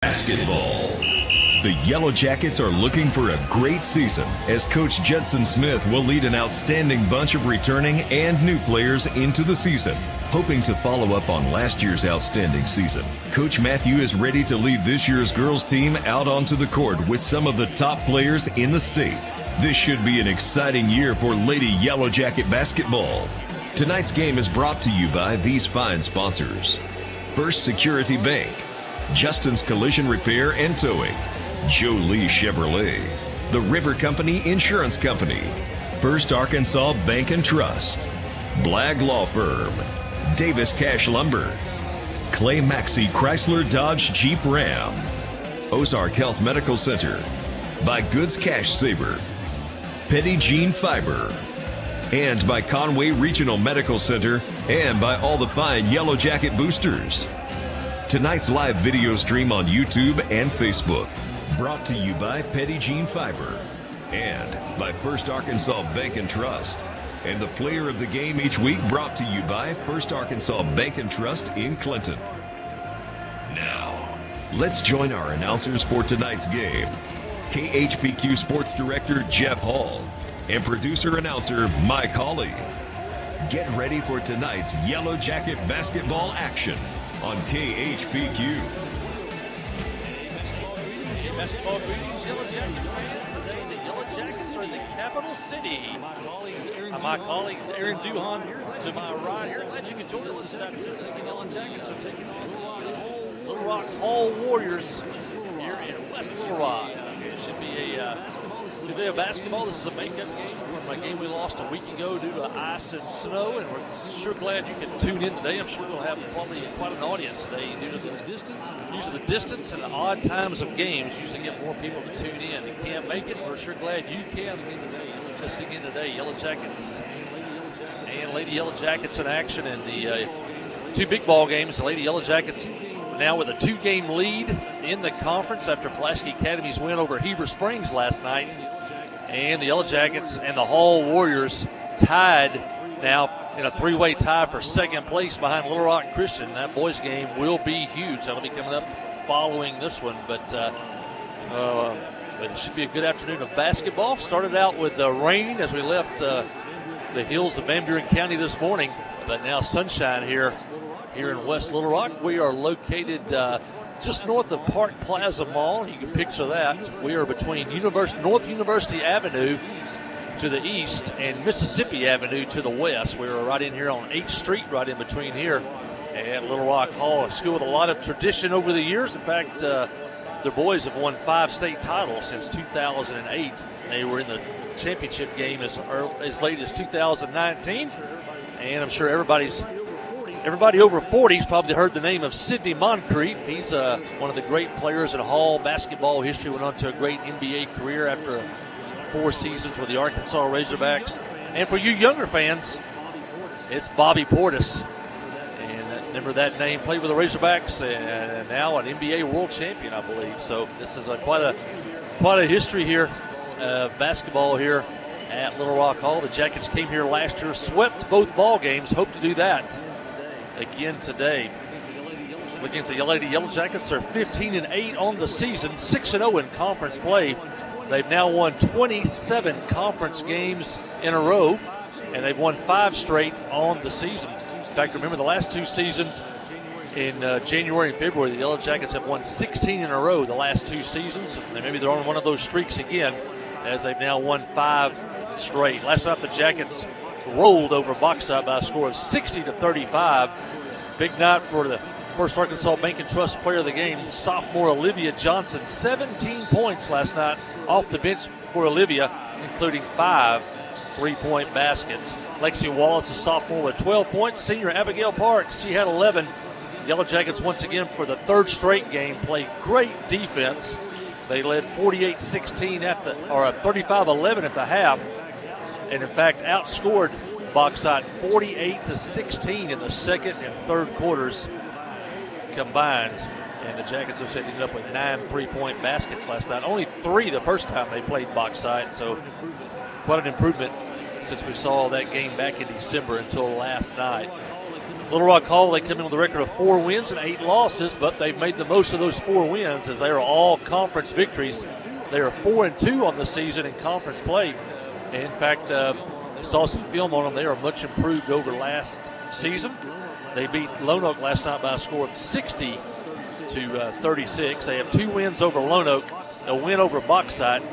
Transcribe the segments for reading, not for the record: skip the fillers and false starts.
Basketball. The Yellow Jackets are looking for a great season as Coach Judson Smith will lead an outstanding bunch of returning and new players into the season. Hoping to follow up on last year's outstanding season, Coach Matthew is ready to lead this year's girls team out onto the court with some of the top players in the state. This should be an exciting year for Lady Yellow Jacket basketball. Tonight's game is brought to you by these fine sponsors: First Security Bank, Justin's Collision Repair and Towing, Jolie Chevrolet, The River Company Insurance Company, First Arkansas Bank and Trust, Blagg Law Firm, Davis Cash Lumber, Clay Maxey Chrysler Dodge Jeep Ram, Ozark Health Medical Center, by Goods Cash Saver, Petty Jean Fiber, and by Conway Regional Medical Center, and by all the fine Yellow Jacket boosters. Tonight's live video stream on YouTube and Facebook, brought to you by Petty Jean Fiber and by First Arkansas Bank and Trust. And the player of the game each week brought to you by First Arkansas Bank and Trust in Clinton. Now, let's join our announcers for tonight's game. KHPQ Sports Director Jeff Hall and producer-announcer Mike Hawley. Get ready for tonight's Yellow Jacket basketball action on KHPQ. Basketball greetings, Yellow Jacket fans. Today, the Yellow Jackets are in the capital city. My colleague Aaron Duhan to my right here. Glad you could join us this afternoon as the Yellow Jackets are taking on Little Rock Hall Warriors here in West Little Rock. It should be a day of basketball. This is a makeup game from a game we lost a week ago due to ice and snow, and we're sure glad you can tune in today. I'm sure we'll have probably quite an audience today due to the distance and the odd times of games. Usually get more people to tune in. You can't make it, we're sure glad you can listening in today. Yellow Jackets and Lady Yellow Jackets in action in the two big ball games. The Lady Yellow Jackets now with a 2-game lead in the conference after Pulaski Academy's win over Heber Springs last night. And the Yellow Jackets and the Hall Warriors tied now in a 3-way tie for second place behind Little Rock Christian. That boys game will be huge. That'll be coming up following this one. But it should be a good afternoon of basketball. Started out with rain as we left the hills of Van Buren County this morning. But now sunshine here in West Little Rock. We are located just north of Park Plaza Mall. You can picture that. We are between North University Avenue to the east and Mississippi Avenue to the west. We are right in here on 8th Street, right in between here at Little Rock Hall, a school with a lot of tradition over the years. In fact, the boys have won 5 state titles since 2008. They were in the championship game as late as 2019. And I'm sure everybody over 40's probably heard the name of Sidney Moncrief. He's one of the great players in Hall basketball history. Went on to a great NBA career after 4 seasons with the Arkansas Razorbacks. And for you younger fans, it's Bobby Portis. And remember that name, played with the Razorbacks and now an NBA world champion, I believe. So this is quite a history here of basketball here at Little Rock Hall. The Jackets came here last year, swept both ball games, hope to do that again today. Looking at the Lady Yellow Jackets, they're 15-8 on the season, 6-0 in conference play. They've now won 27 conference games in a row, and they've won 5 straight on the season. In fact, remember the last 2 seasons in January and February, the Yellow Jackets have won 16 in a row the last 2 seasons. And maybe they're on one of those streaks again, as they've now won 5 straight. Last night the Jackets rolled over Bauxite by a score of 60-35. Big night for the First Arkansas Bank and Trust player of the game, sophomore Olivia Johnson. 17 points last night off the bench for Olivia, including 5 3-point baskets. Lexi Wallace, a sophomore, with 12 points. Senior Abigail Parks, she had 11. Yellow Jackets, once again, for the 3rd straight game, played great defense. They led 48-16 or 35-11 at the half, and in fact outscored Bauxite 48-16 in the second and third quarters combined. And the Jackets have ended up with 9 3-point baskets last night. Only 3 the first time they played Bauxite, so quite an improvement since we saw that game back in December until last night. Little Rock Hall, they come in with a record of 4 wins and 8 losses, but they've made the most of those 4 wins as they are all conference victories. They are 4-2 on the season in conference play. And in fact, I saw some film on them. They are much improved over last season. They beat Lone Oak last night by a score of 60-36. They have 2 wins over Lone Oak, a win over Bauxite,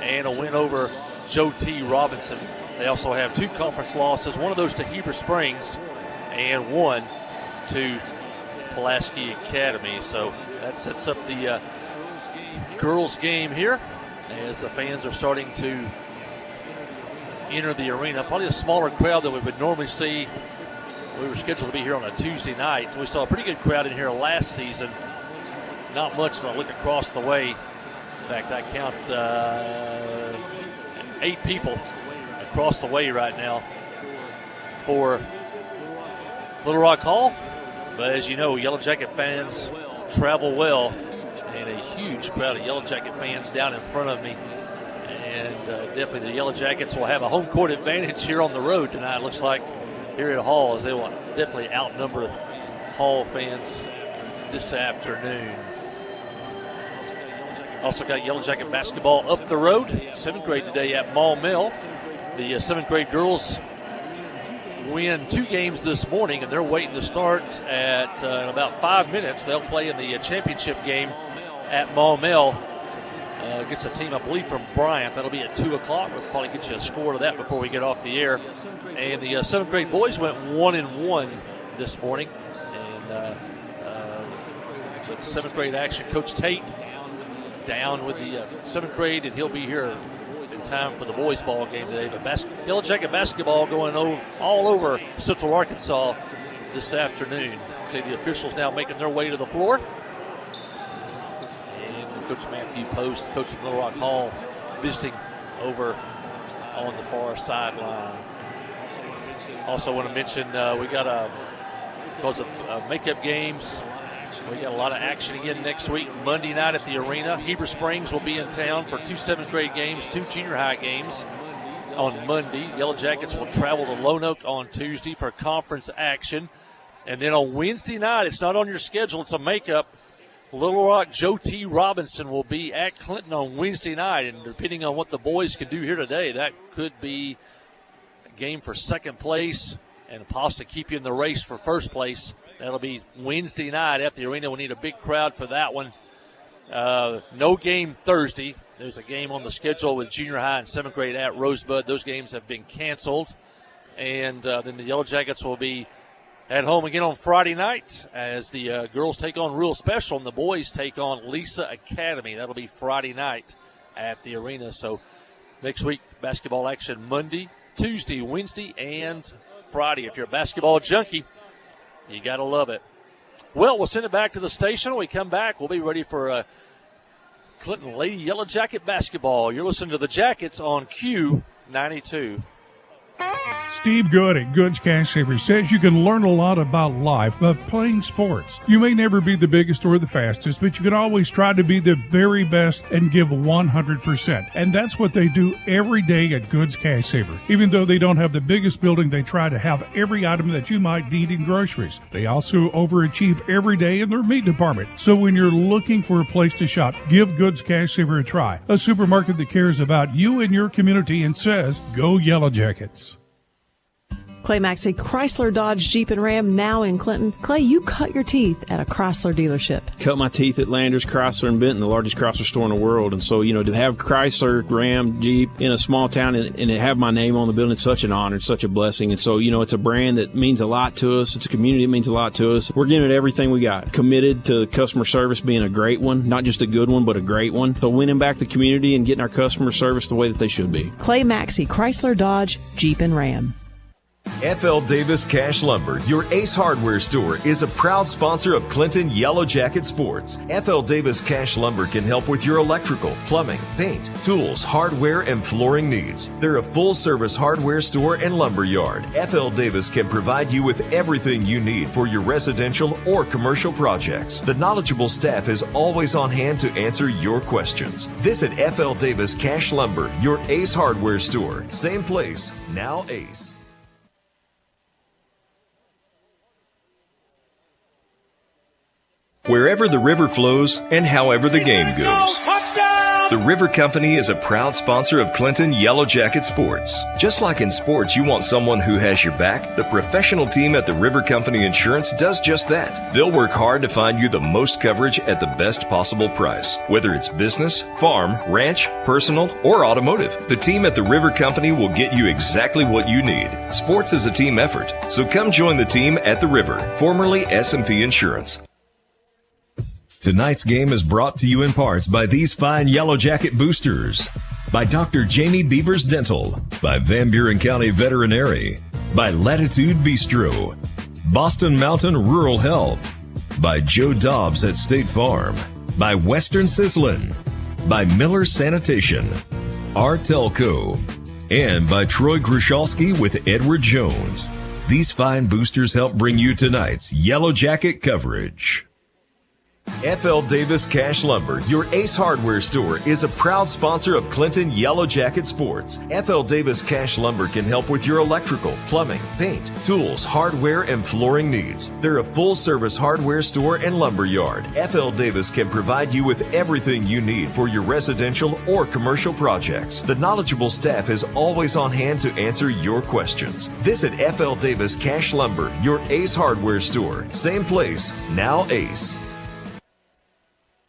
and a win over Joe T. Robinson. They also have 2 conference losses, one of those to Heber Springs and one to Pulaski Academy. So that sets up the girls' game here as the fans are starting to enter the arena. Probably a smaller crowd than we would normally see. We were scheduled to be here on a Tuesday night. We saw a pretty good crowd in here last season. Not much as I look across the way. In fact, I count 8 people across the way right now for Little Rock Hall. But as you know, Yellow Jacket fans travel well, and a huge crowd of Yellow Jacket fans down in front of me. And definitely the Yellow Jackets will have a home court advantage here on the road tonight. It looks like here at Hall, as they will definitely outnumber Hall fans this afternoon. Also got Yellow Jacket basketball up the road, 7th grade today at Maumelle. The 7th grade girls win 2 games this morning, and they're waiting to start at in about 5 minutes. They'll play in the championship game at Maumelle against a team, I believe, from Bryant. That'll be at 2 o'clock. We'll probably get you a score to that before we get off the air. And the 7th grade boys went 1-1 this morning. And with 7th grade action, Coach Tate down with the 7th grade, and he'll be here in time for the boys' ball game today. But Yellow Jacket basketball going all over Central Arkansas this afternoon. See the officials now making their way to the floor. And Coach Matthew Post, coach of Little Rock Hall, visiting over on the far sideline. Also want to mention we got because of makeup games, we got a lot of action again next week. Monday night at the arena, Heber Springs will be in town for 2 7th grade games, 2 junior high games on Monday. Yellow Jackets will travel to Lone Oak on Tuesday for conference action. And then on Wednesday night, it's not on your schedule, it's a makeup. Little Rock Joe T. Robinson will be at Clinton on Wednesday night. And depending on what the boys can do here today, that could be a game for second place and possibly keep you in the race for first place. That'll be Wednesday night at the arena. We'll need a big crowd for that one. No game Thursday. There's a game on the schedule with junior high and 7th grade at Rosebud. Those games have been canceled. And then the Yellow Jackets will be at home again on Friday night as the girls take on Real Special and the boys take on Lisa Academy. That'll be Friday night at the arena. So next week, basketball action Monday, Tuesday, Wednesday, and Friday. If you're a basketball junkie, you got to love it. Well, we'll send it back to the station. When we come back, we'll be ready for Clinton Lady Yellow Jacket basketball. You're listening to the Jackets on Q92. Steve Good at Goods Cash Saver says you can learn a lot about life by playing sports. You may never be the biggest or the fastest, but you can always try to be the very best and give 100%. And that's what they do every day at Goods Cash Saver. Even though they don't have the biggest building, they try to have every item that you might need in groceries. They also overachieve every day in their meat department. So when you're looking for a place to shop, give Goods Cash Saver a try. A supermarket that cares about you and your community and says, go Yellow Jackets. Clay Maxey, Chrysler, Dodge, Jeep, and Ram, now in Clinton. Clay, you cut your teeth at a Chrysler dealership. Cut my teeth at Landers, Chrysler, and Benton, the largest Chrysler store in the world. And so, to have Chrysler, Ram, Jeep in a small town and to have my name on the building, it's such an honor, it's such a blessing. And so, it's a brand that means a lot to us. It's a community that means a lot to us. We're giving it everything we got. Committed to customer service being a great one, not just a good one, but a great one. So winning back the community and getting our customer service the way that they should be. Clay Maxey, Chrysler, Dodge, Jeep, and Ram. F.L. Davis Cash Lumber, your Ace Hardware store, is a proud sponsor of Clinton Yellow Jacket Sports. F.L. Davis Cash Lumber can help with your electrical, plumbing, paint, tools, hardware, and flooring needs. They're a full-service hardware store and lumber yard. F.L. Davis can provide you with everything you need for your residential or commercial projects. The knowledgeable staff is always on hand to answer your questions. Visit F.L. Davis Cash Lumber, your Ace Hardware store. Same place, now Ace. wherever the river flows and however the game goes. The River Company is a proud sponsor of Clinton Yellow Jacket Sports. Just like in sports, you want someone who has your back. The professional team at the River Company Insurance does just that. They'll work hard to find you the most coverage at the best possible price. Whether it's business, farm, ranch, personal, or automotive, the team at the River Company will get you exactly what you need. Sports is a team effort, so come join the team at the River, formerly S&P Insurance. Tonight's game is brought to you in part by these fine Yellow Jacket boosters. By Dr. Jamie Beavers Dental. By Van Buren County Veterinary. By Latitude Bistro. Boston Mountain Rural Health. By Joe Dobbs at State Farm. By Western Sizzlin'. By Miller Sanitation. Artelco. And by Troy Grushalski with Edward Jones. These fine boosters help bring you tonight's Yellow Jacket coverage. F.L. Davis Cash Lumber, your Ace Hardware store, is a proud sponsor of Clinton Yellow Jacket Sports. F.L. Davis Cash Lumber can help with your electrical, plumbing, paint, tools, hardware, and flooring needs. They're a full-service hardware store and lumber yard. F.L. Davis can provide you with everything you need for your residential or commercial projects. The knowledgeable staff is always on hand to answer your questions. Visit F.L. Davis Cash Lumber, your Ace Hardware store. Same place, now Ace.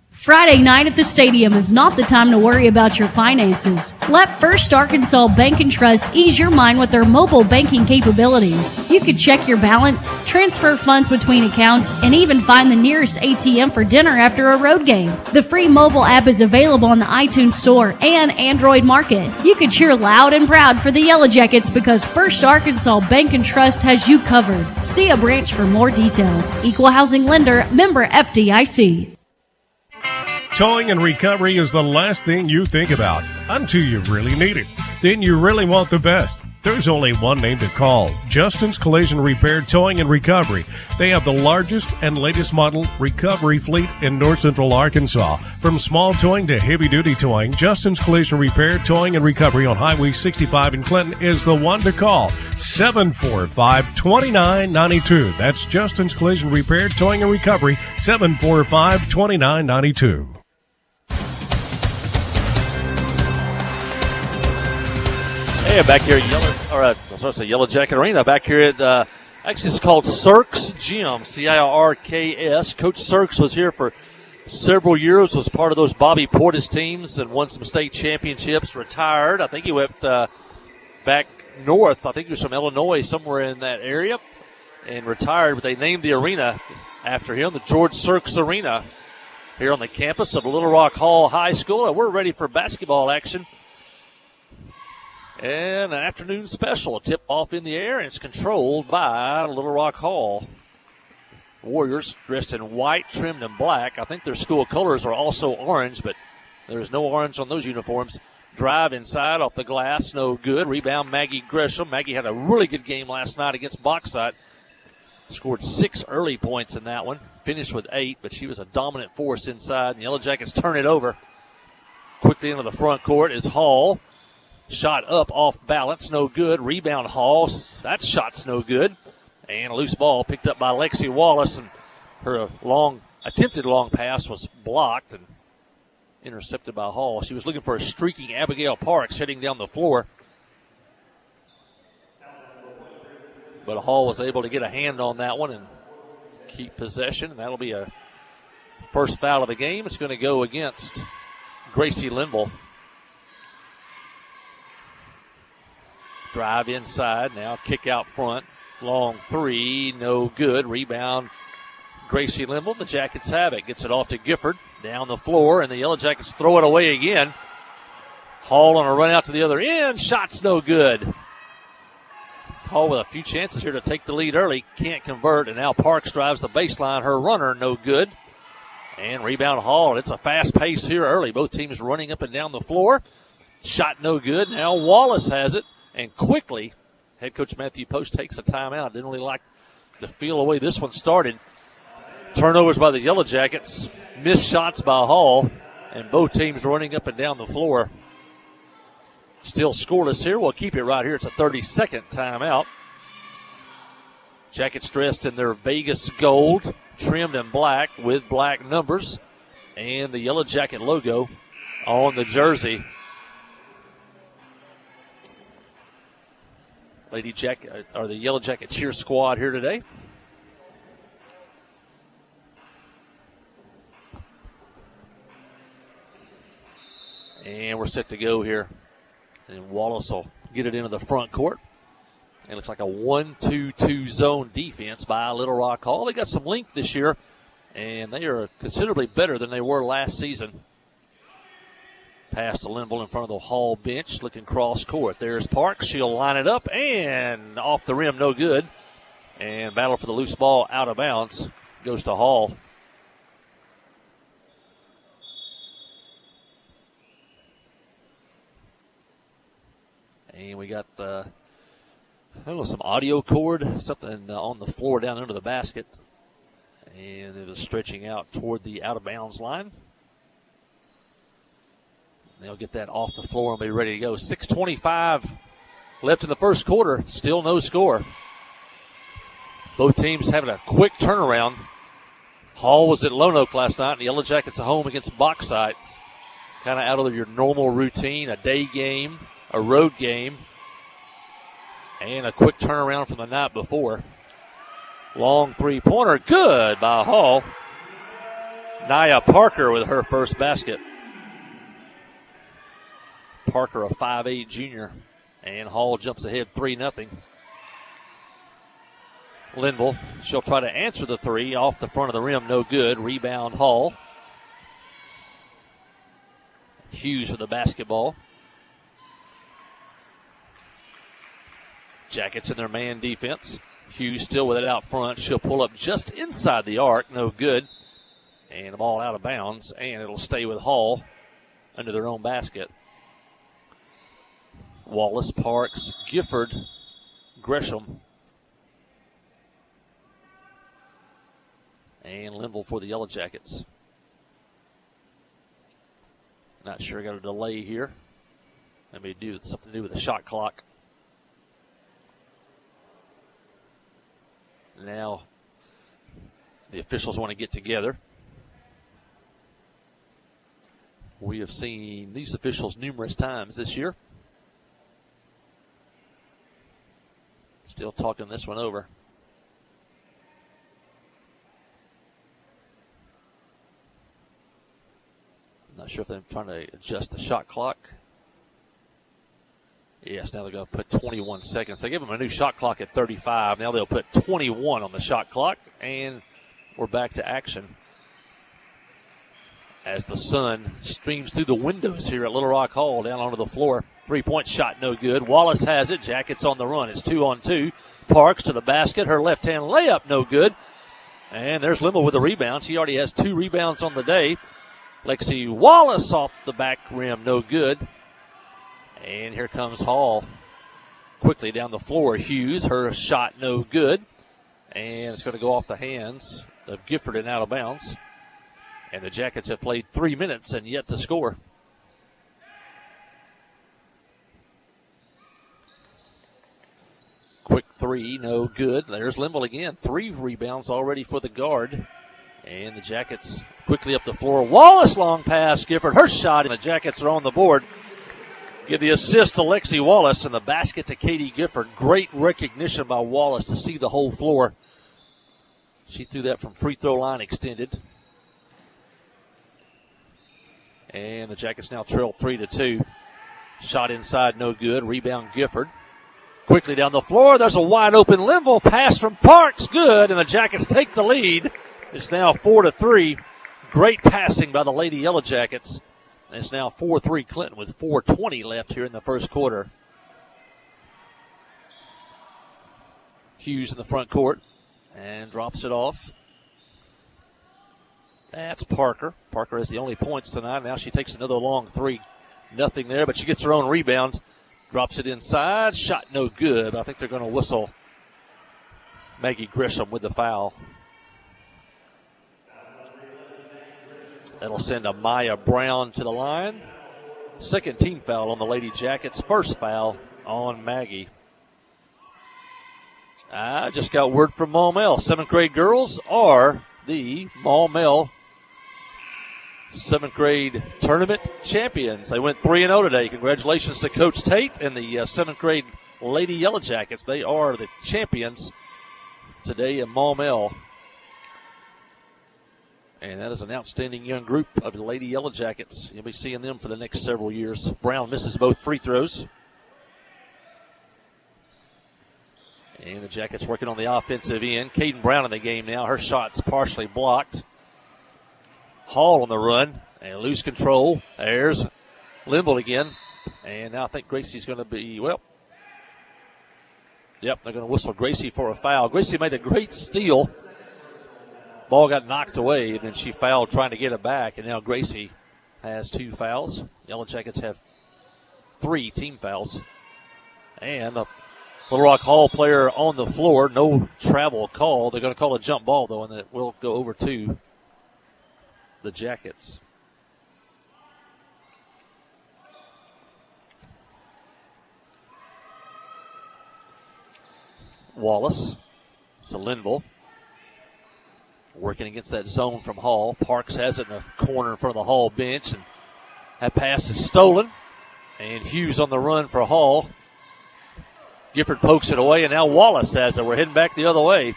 Friday night at the stadium is not the time to worry about your finances. Let First Arkansas Bank and Trust ease your mind with their mobile banking capabilities. You can check your balance, transfer funds between accounts, and even find the nearest ATM for dinner after a road game. The free mobile app is available on the iTunes Store and Android Market. You can cheer loud and proud for the Yellow Jackets because First Arkansas Bank and Trust has you covered. See a branch for more details. Equal Housing Lender, member FDIC. Towing and recovery is the last thing you think about until you really need it. Then you really want the best. There's only one name to call, Justin's Collision Repair Towing and Recovery. They have the largest and latest model recovery fleet in North Central Arkansas. From small towing to heavy-duty towing, Justin's Collision Repair Towing and Recovery on Highway 65 in Clinton is the one to call, 745-2992. That's Justin's Collision Repair Towing and Recovery, 745-2992. Hey, back here at Yellow Jacket Arena. Back here at actually it's called Cirks Gym, C-I-R-K-S. Coach Cirks was here for several years. Was part of those Bobby Portis teams and won some state championships. Retired. I think he went back north. I think he was from Illinois, somewhere in that area, and retired. But they named the arena after him, the George Cirks Arena, here on the campus of Little Rock Hall High School. And we're ready for basketball action. And an afternoon special, a tip-off in the air, and it's controlled by Little Rock Hall. Warriors dressed in white, trimmed in black. I think their school colors are also orange, but there's no orange on those uniforms. Drive inside off the glass, no good. Rebound, Maggie Gresham. Maggie had a really good game last night against Bauxite. Scored 6 early points in that one. Finished with 8, but she was a dominant force inside. And Yellow Jackets turn it over. Quickly into the front court is Hall. Shot up off balance, no good. Rebound Hall, that shot's no good. And a loose ball picked up by Lexi Wallace, and her attempted long pass was blocked and intercepted by Hall. She was looking for a streaking Abigail Parks heading down the floor. But Hall was able to get a hand on that one and keep possession, and that'll be a first foul of the game. It's going to go against Gracie Linville. Drive inside, now kick out front. Long three, no good. Rebound, Gracie Linville. The Jackets have it. Gets it off to Gifford. Down the floor, and the Yellow Jackets throw it away again. Hall on a run out to the other end. Shot's no good. Hall with a few chances here to take the lead early. Can't convert, and now Parks drives the baseline. Her runner, no good. And rebound Hall. It's a fast pace here early. Both teams running up and down the floor. Shot no good. Now Wallace has it. And quickly, head coach Matthew Post takes a timeout. Didn't really like the feel the way this one started. Turnovers by the Yellow Jackets. Missed shots by Hall. And both teams running up and down the floor. Still scoreless here. We'll keep it right here. It's a 30-second timeout. Jackets dressed in their Vegas gold, trimmed in black with black numbers, and the Yellow Jacket logo on the jersey. Lady Jacket, or the Yellow Jacket cheer squad here today. And we're set to go here. And Wallace will get it into the front court. It looks like a 1-2-2 zone defense by Little Rock Hall. They got some length this year, and they are considerably better than they were last season. Pass to Linville in front of the Hall bench, looking cross court. There's Parks. She'll line it up, and off the rim, no good. And battle for the loose ball out of bounds goes to Hall. And we got, I don't know, some audio cord, something on the floor down under the basket. And it was stretching out toward the out-of-bounds line. They'll get that off the floor and be ready to go. 6:25 left in the first quarter. Still no score. Both teams having a quick turnaround. Hall was at Lone Oak last night, and the Yellow Jackets at home against Bauxite. Kind of out of your normal routine, a day game, a road game, and a quick turnaround from the night before. Long three-pointer, good by Hall. Nia Parker with her first basket. Parker, a 5'8 junior, and Hall jumps ahead 3-0. Linville, she'll try to answer the three off the front of the rim, no good. Rebound Hall. Hughes with the basketball. Jackets in their man defense. Hughes still with it out front. She'll pull up just inside the arc, no good. And the ball out of bounds, and it'll stay with Hall under their own basket. Wallace, Parks, Gifford, Gresham, and Linville for the Yellow Jackets. Not sure, got a delay here. That may do something to do with the shot clock. Now the officials want to get together. We have seen these officials numerous times this year. Still talking this one over. I'm not sure if they're trying to adjust the shot clock. Yes, now they're going to put 21 seconds. They gave them a new shot clock at 35. Now they'll put 21 on the shot clock, and we're back to action as the sun streams through the windows here at Little Rock Hall down onto the floor. Three-point shot, no good. Wallace has it. Jackets on the run. It's 2-on-2. Parks to the basket. Her left-hand layup, no good. And there's Linville with the rebound. She already has 2 rebounds on the day. Lexi Wallace off the back rim, no good. And here comes Hall. Quickly down the floor. Hughes, her shot, no good. And it's going to go off the hands of Gifford and out of bounds. And the Jackets have played 3 minutes and yet to score. Quick three, no good. There's Linville again. 3 rebounds already for the guard. And the Jackets quickly up the floor. Wallace, long pass. Gifford, her shot, and the Jackets are on the board. Give the assist to Lexi Wallace and the basket to Katie Gifford. Great recognition by Wallace to see the whole floor. She threw that from free throw line extended. And the Jackets now trail 3-2. Shot inside, no good. Rebound Gifford. Quickly down the floor. There's a wide open Linville pass from Parks. Good. And the Jackets take the lead. It's now 4-3. Great passing by the Lady Yellow Jackets. It's now 4-3 Clinton with 4:20 left here in the first quarter. Hughes in the front court and drops it off. That's Parker. Parker has the only points tonight. Now she takes another long three. Nothing there, but she gets her own rebound. Drops it inside. Shot no good. I think they're going to whistle Maggie Grisham with the foul. That'll send Amaya Brown to the line. Second team foul on the Lady Jackets. First foul on Maggie. I just got word from Maumelle. 7th grade girls are the Maumelle 7th grade tournament champions. They went 3-0 today. Congratulations to Coach Tate and the 7th grade Lady Yellow Jackets. They are the champions today in Maumelle. And that is an outstanding young group of the Lady Yellow Jackets. You'll be seeing them for the next several years. Brown misses both free throws. And the Jackets working on the offensive end. Caden Brown in the game now. Her shot's partially blocked. Hall on the run. And lose control. There's Linville again. And now I think Gracie's going to be, well, yep, they're going to whistle Gracie for a foul. Gracie made a great steal. Ball got knocked away, and then she fouled trying to get it back. And now Gracie has 2 fouls. Yellow Jackets have 3 team fouls. And a Little Rock Hall player on the floor. No travel call. They're going to call a jump ball, though, and it will go over to the Jackets. Wallace to Linville. Working against that zone from Hall. Parks has it in the corner in front of the Hall bench, and that pass is stolen. And Hughes on the run for Hall. Gifford pokes it away, and now Wallace has it. We're heading back the other way.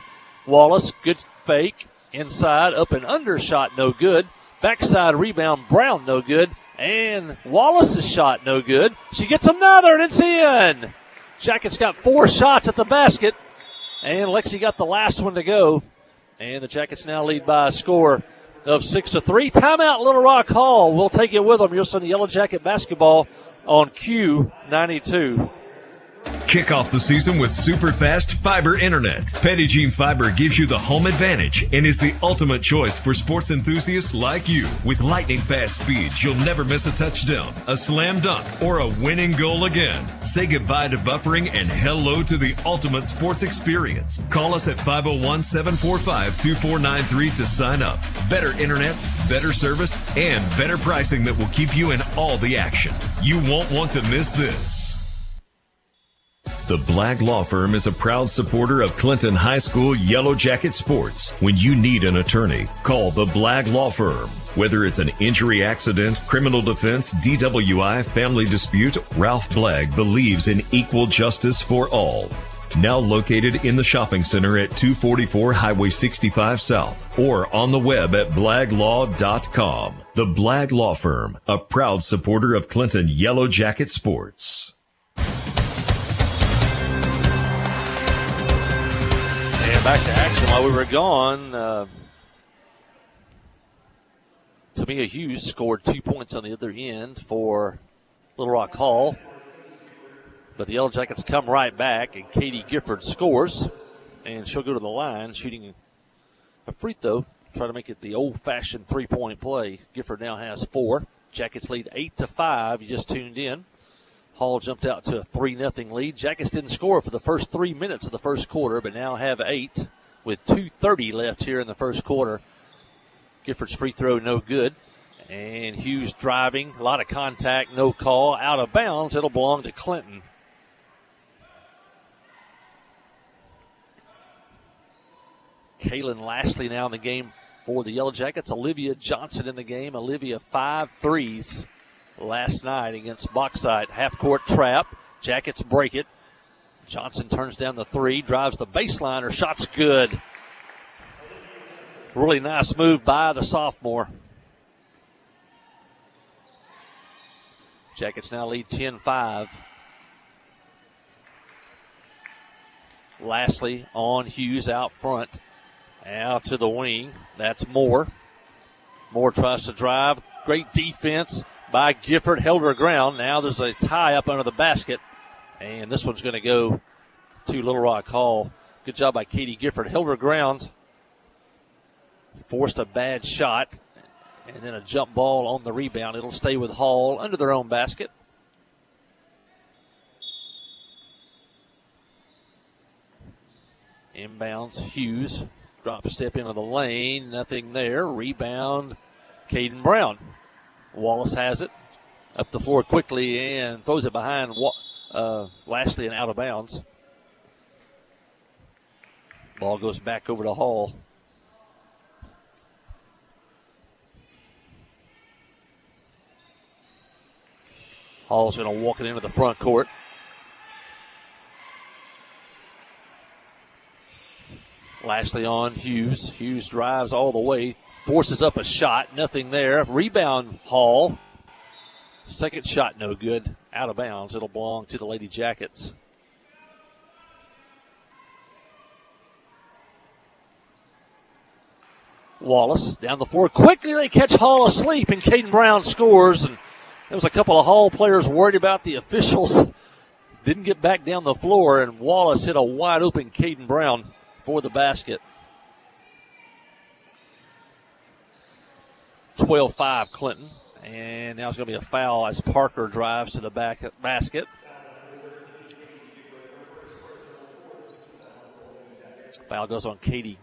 Wallace, good fake. Inside, up and under shot, no good. Backside rebound, Brown, no good. And Wallace's shot, no good. She gets another, and it's in. Jackets got 4 shots at the basket, and Lexi got the last one to go. And the Jackets now lead by a score of 6-3. Timeout, Little Rock Hall. We'll take it with them. You'll see the Yellow Jacket basketball on Q92. Kick off the season with super fast fiber internet. Pregame Fiber gives you the home advantage and is the ultimate choice for sports enthusiasts like you. With lightning fast speeds, you'll never miss a touchdown, a slam dunk, or a winning goal again. Say goodbye to buffering and hello to the ultimate sports experience. Call us at 501-745-2493 to sign up. Better internet, better service, and better pricing that will keep you in all the action. You won't want to miss this. The Blagg Law Firm is a proud supporter of Clinton High School Yellow Jacket sports. When you need an attorney, call the Blagg Law Firm. Whether it's an injury accident, criminal defense, DWI, family dispute, Ralph Blagg believes in equal justice for all. Now located in the shopping center at 244 Highway 65 South or on the web at blagglaw.com. The Blagg Law Firm, a proud supporter of Clinton Yellow Jacket sports. Back to action while we were gone. Tamia Hughes scored 2 points on the other end for Little Rock Hall. But the Yellow Jackets come right back, and Katie Gifford scores. And she'll go to the line shooting a free throw, try to make it the old-fashioned three-point play. Gifford now has 4. Jackets lead 8-5. You just tuned in. Hall jumped out to a 3-0 lead. Jackets didn't score for the first 3 minutes of the first quarter, but now have 8 with 2:30 left here in the first quarter. Gifford's free throw no good. And Hughes driving, a lot of contact, no call, out of bounds. It'll belong to Clinton. Kaylin Lashley now in the game for the Yellow Jackets. Olivia Johnson in the game. Olivia 5 threes last night against Bauxite. Half-court trap. Jackets break it. Johnson turns down the 3, drives the baseline. Her shot's good. Really nice move by the sophomore. Jackets now lead 10-5. Lastly on Hughes out front. Out to the wing. That's Moore. Moore tries to drive. Great defense by Gifford. Held her ground. Now there's a tie up under the basket. And this one's going to go to Little Rock Hall. Good job by Katie Gifford. Held her ground. Forced a bad shot. And then a jump ball on the rebound. It'll stay with Hall under their own basket. Inbounds Hughes. Drop step into the lane. Nothing there. Rebound Caden Brown. Wallace has it. Up the floor quickly and throws it behind Lashley and out of bounds. Ball goes back over to Hall. Hall's going to walk it into the front court. Lashley on Hughes. Hughes drives all the way, forces up a shot, nothing there. Rebound, Hall. Second shot, no good. Out of bounds. It'll belong to the Lady Jackets. Wallace down the floor. Quickly they catch Hall asleep, and Caden Brown scores. And there was a couple of Hall players worried about the officials. Didn't get back down the floor, and Wallace hit a wide open Caden Brown for the basket. 12-5 Clinton. And now it's going to be a foul as Parker drives to the basket. Foul goes on Katie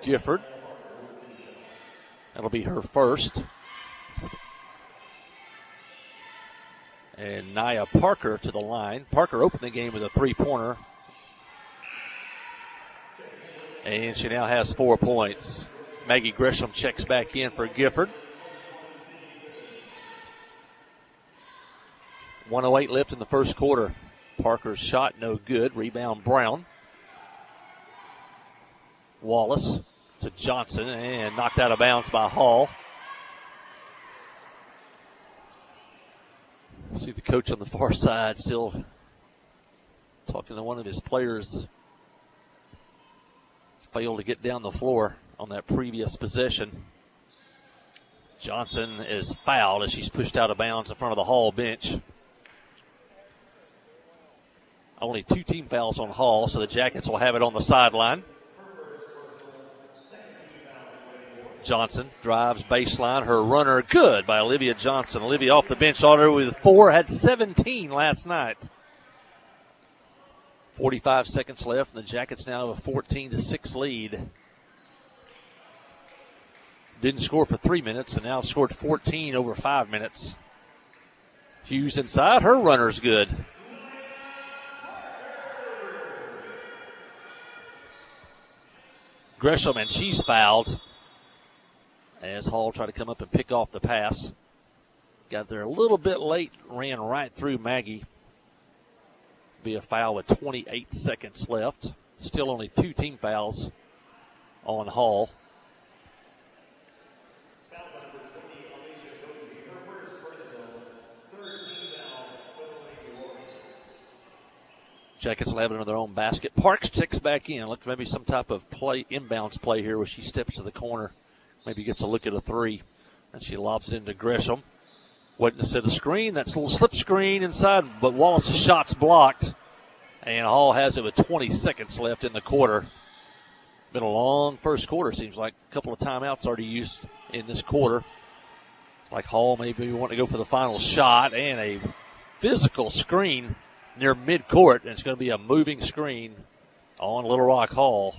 Gifford. That'll be her first. And Nia Parker to the line. Parker opened the game with a three-pointer. And she now has 4 points. Maggie Gresham checks back in for Gifford. 1:08 left in the first quarter. Parker's shot no good. Rebound Brown. Wallace to Johnson and knocked out of bounds by Hall. See the coach on the far side still talking to one of his players. Failed to get down the floor on that previous possession. Johnson is fouled as she's pushed out of bounds in front of the Hall bench. Only 2 team fouls on Hall, so the Jackets will have it on the sideline. Johnson drives baseline. Her runner good by Olivia Johnson. Olivia off the bench already with 4, had 17 last night. 45 seconds left, and the Jackets now have a 14-6 lead. Didn't score for 3 minutes, and now scored 14 over 5 minutes. Hughes inside. Her runner's good. Gresham, and she's fouled as Hall tried to come up and pick off the pass. Got there a little bit late, ran right through Maggie. Be a foul with 28 seconds left. Still only 2 team fouls on Hall. Jackets will have it under their own basket. Parks checks back in. Looks maybe some type of play, inbounds play here where she steps to the corner. Maybe gets a look at a 3. And she lobs it into Gresham. Waiting to set a screen. That's a little slip screen inside, but Wallace's shot's blocked. And Hall has it with 20 seconds left in the quarter. Been a long first quarter, seems like. A couple of timeouts already used in this quarter. Like Hall maybe want to go for the final shot, and a physical screen near midcourt, and it's going to be a moving screen on Little Rock Hall.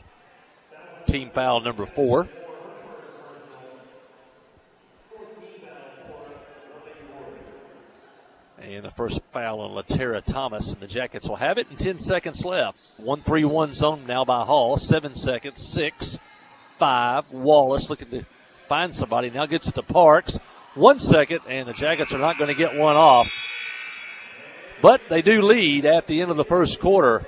Team foul number 4. And the first foul on LaTerra Thomas, and the Jackets will have it in 10 seconds left. 1-3-1 zone now by Hall. 7 seconds, 6, 5. Wallace looking to find somebody. Now gets it to Parks. 1 second, and the Jackets are not going to get one off. But they do lead at the end of the first quarter.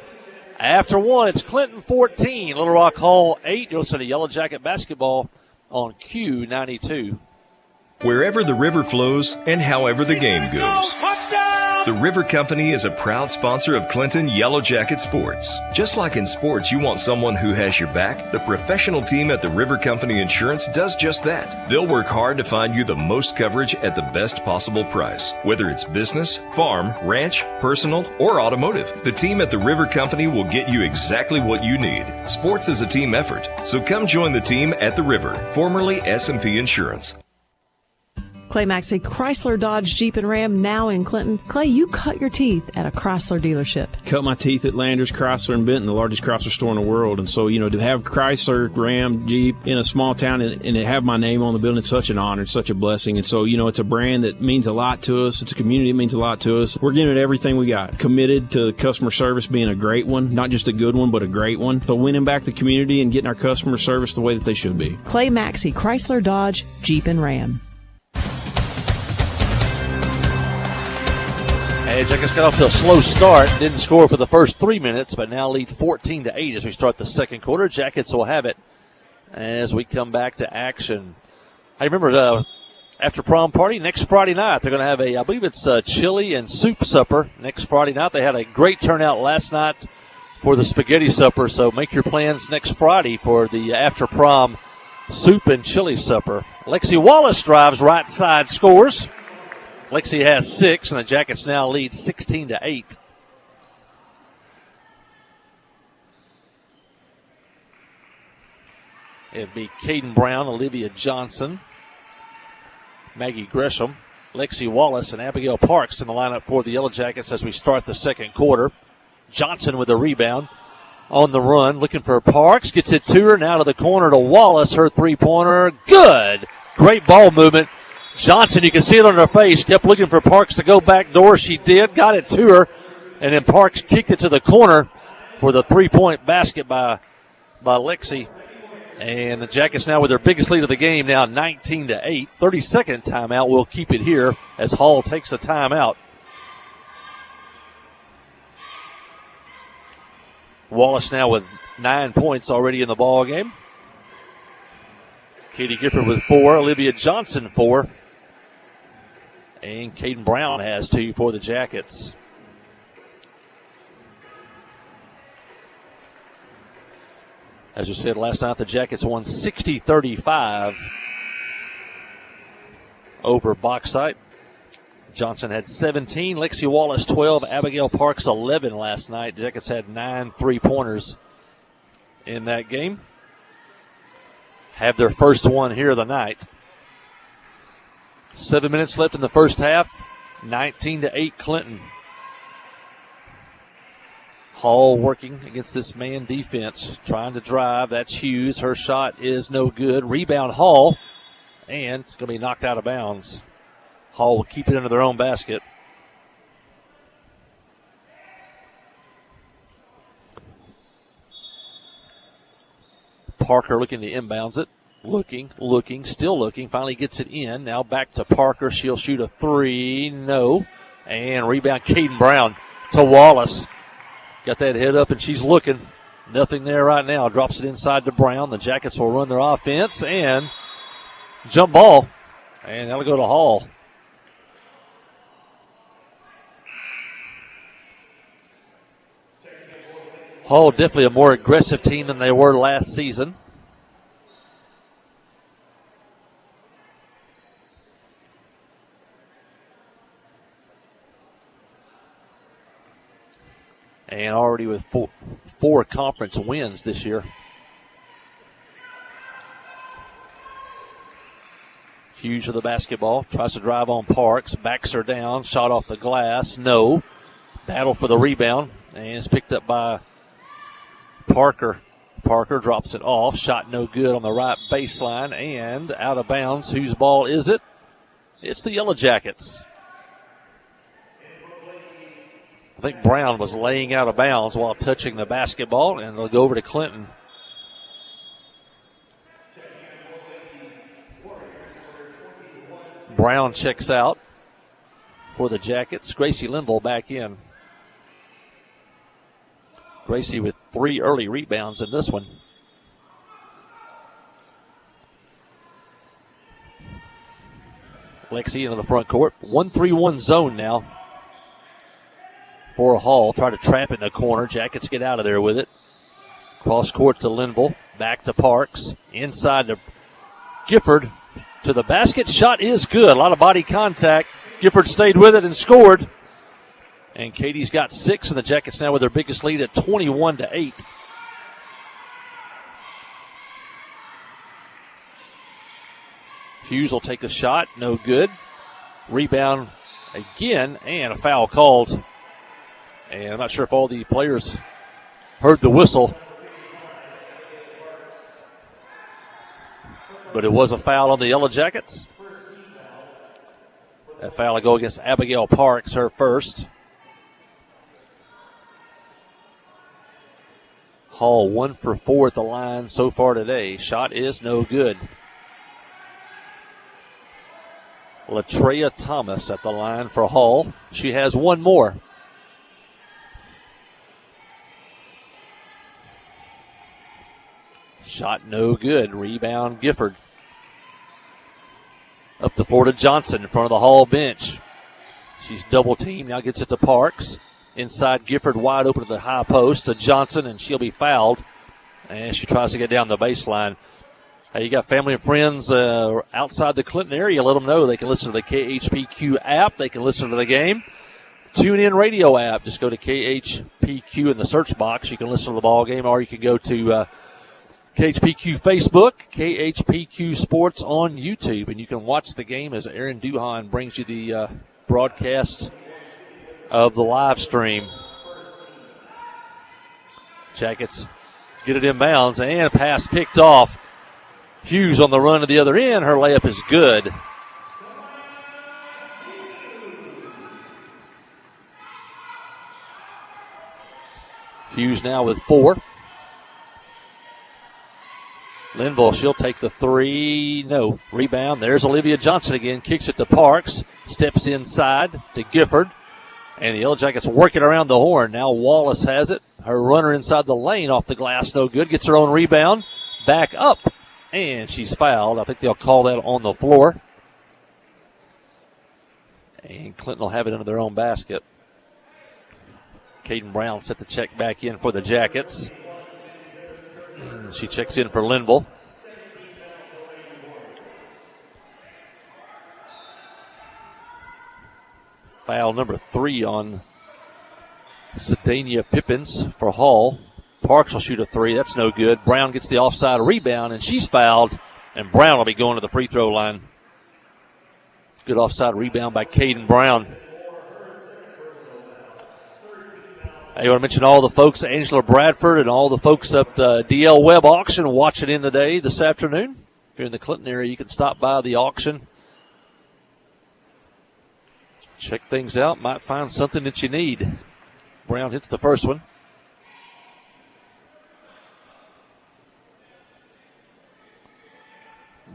After 1, it's Clinton 14, Little Rock Hall 8. You'll listen to Yellow Jacket basketball on Q92. Wherever the river flows and however the game goes. The River Company is a proud sponsor of Clinton Yellow Jacket Sports. Just like in sports, you want someone who has your back. The professional team at the River Company Insurance does just that. They'll work hard to find you the most coverage at the best possible price. Whether it's business, farm, ranch, personal, or automotive, the team at the River Company will get you exactly what you need. Sports is a team effort, so come join the team at the River, formerly S&P Insurance. Clay Maxey, Chrysler, Dodge, Jeep, and Ram, now in Clinton. Clay, you cut your teeth at a Chrysler dealership. Cut my teeth at Landers, Chrysler, and Benton, the largest Chrysler store in the world. And so, to have Chrysler, Ram, Jeep in a small town and to have my name on the building, it's such an honor, it's such a blessing. And so, it's a brand that means a lot to us. It's a community that means a lot to us. We're giving it everything we got. Committed to customer service being a great one, not just a good one, but a great one. So winning back the community and getting our customer service the way that they should be. Clay Maxey, Chrysler, Dodge, Jeep, and Ram. Hey, Jackets got off to a slow start. Didn't score for the first 3 minutes, but now lead 14-8 as we start the second quarter. Jackets will have it as we come back to action. Hey, remember after prom party next Friday night, they're going to have I believe it's chili and soup supper next Friday night. They had a great turnout last night for the spaghetti supper, so make your plans next Friday for the after prom soup and chili supper. Lexi Wallace drives right side, scores. Lexi has 6, and the Jackets now lead 16-8. It'd be Caden Brown, Olivia Johnson, Maggie Gresham, Lexi Wallace, and Abigail Parks in the lineup for the Yellow Jackets as we start the second quarter. Johnson with the rebound on the run, looking for Parks, gets it to her, now to the corner to Wallace, her three-pointer, good! Great ball movement. Johnson, you can see it on her face, kept looking for Parks to go back door. She did, got it to her, and then Parks kicked it to the corner for the three-point basket by Lexi. And the Jackets now with their biggest lead of the game, now 19-8. 32nd timeout. We'll keep it here as Hall takes a timeout. Wallace now with 9 points already in the ball game. Katie Gifford with 4, Olivia Johnson 4. And Caden Brown has 2 for the Jackets. As we said last night, the Jackets won 60-35 over Bauxite. Johnson had 17, Lexi Wallace 12, Abigail Parks 11 last night. Jackets had 9 three-pointers in that game. Have their first one here of the night. 7 minutes left in the first half. 19-8 Clinton. Hall working against this man defense, trying to drive. That's Hughes. Her shot is no good. Rebound Hall, and it's going to be knocked out of bounds. Hall will keep it into their own basket. Parker looking to inbounds it. Looking, still looking. Finally gets it in. Now back to Parker. She'll shoot a 3. No. And rebound Caden Brown to Wallace. Got that head up, and she's looking. Nothing there right now. Drops it inside to Brown. The Jackets will run their offense, and jump ball. And that'll go to Hall. Hall definitely a more aggressive team than they were last season. And already with four conference wins this year. Hughes with the basketball. Tries to drive on Parks. Backs her down. Shot off the glass. No. Battle for the rebound. And it's picked up by Parker. Parker drops it off. Shot no good on the right baseline. And out of bounds. Whose ball is it? It's the Yellow Jackets. I think Brown was laying out of bounds while touching the basketball, and they'll go over to Clinton. Brown checks out for the Jackets. Gracie Linville back in. Gracie with 3 early rebounds in this one. Lexi into the front court. 1-3-1 zone now for Hall. Try to trap in the corner. Jackets get out of there with it. Cross court to Linville. Back to Parks. Inside to Gifford. To the basket. Shot is good. A lot of body contact. Gifford stayed with it and scored. And Katie's got 6, and the Jackets now with their biggest lead at 21-8. Hughes will take a shot. No good. Rebound again, and a foul called. And I'm not sure if all the players heard the whistle. But it was a foul on the Yellow Jackets. That foul will go against Abigail Parks, her first. Hall 1 for 4 at the line so far today. Shot is no good. Latreia Thomas at the line for Hall. She has one more. Shot no good. Rebound Gifford. Up the floor to Johnson in front of the Hall bench. She's double teamed. Now gets it to Parks. Inside Gifford wide open to the high post to Johnson, and she'll be fouled. And she tries to get down the baseline. Hey, you got family and friends outside the Clinton area. Let them know they can listen to the KHPQ app. They can listen to the game. TuneIn Radio app. Just go to KHPQ in the search box. You can listen to the ball game, or you can go to KHPQ Facebook, KHPQ Sports on YouTube, and you can watch the game as Aaron Duhan brings you the broadcast of the live stream. Jackets get it inbounds, and a pass picked off. Hughes on the run to the other end. Her layup is good. Hughes now with 4. Linville, she'll take the 3. No. Rebound. There's Olivia Johnson again. Kicks it to Parks. Steps inside to Gifford. And the Yellow Jackets working around the horn. Now Wallace has it. Her runner inside the lane off the glass. No good. Gets her own rebound. Back up. And she's fouled. I think they'll call that on the floor. And Clinton will have it under their own basket. Caden Brown set the check back in for the Jackets. She checks in for Linville. Foul number 3 on Sedania Pippins for Hall. Parks will shoot a 3. That's no good. Brown gets the offside rebound, and she's fouled. And Brown will be going to the free throw line. Good offside rebound by Caden Brown. I want to mention all the folks, Angela Bradford, and all the folks up the DL Web auction watching in today, this afternoon. If you're in the Clinton area, you can stop by the auction. Check things out. Might find something that you need. Brown hits the first one.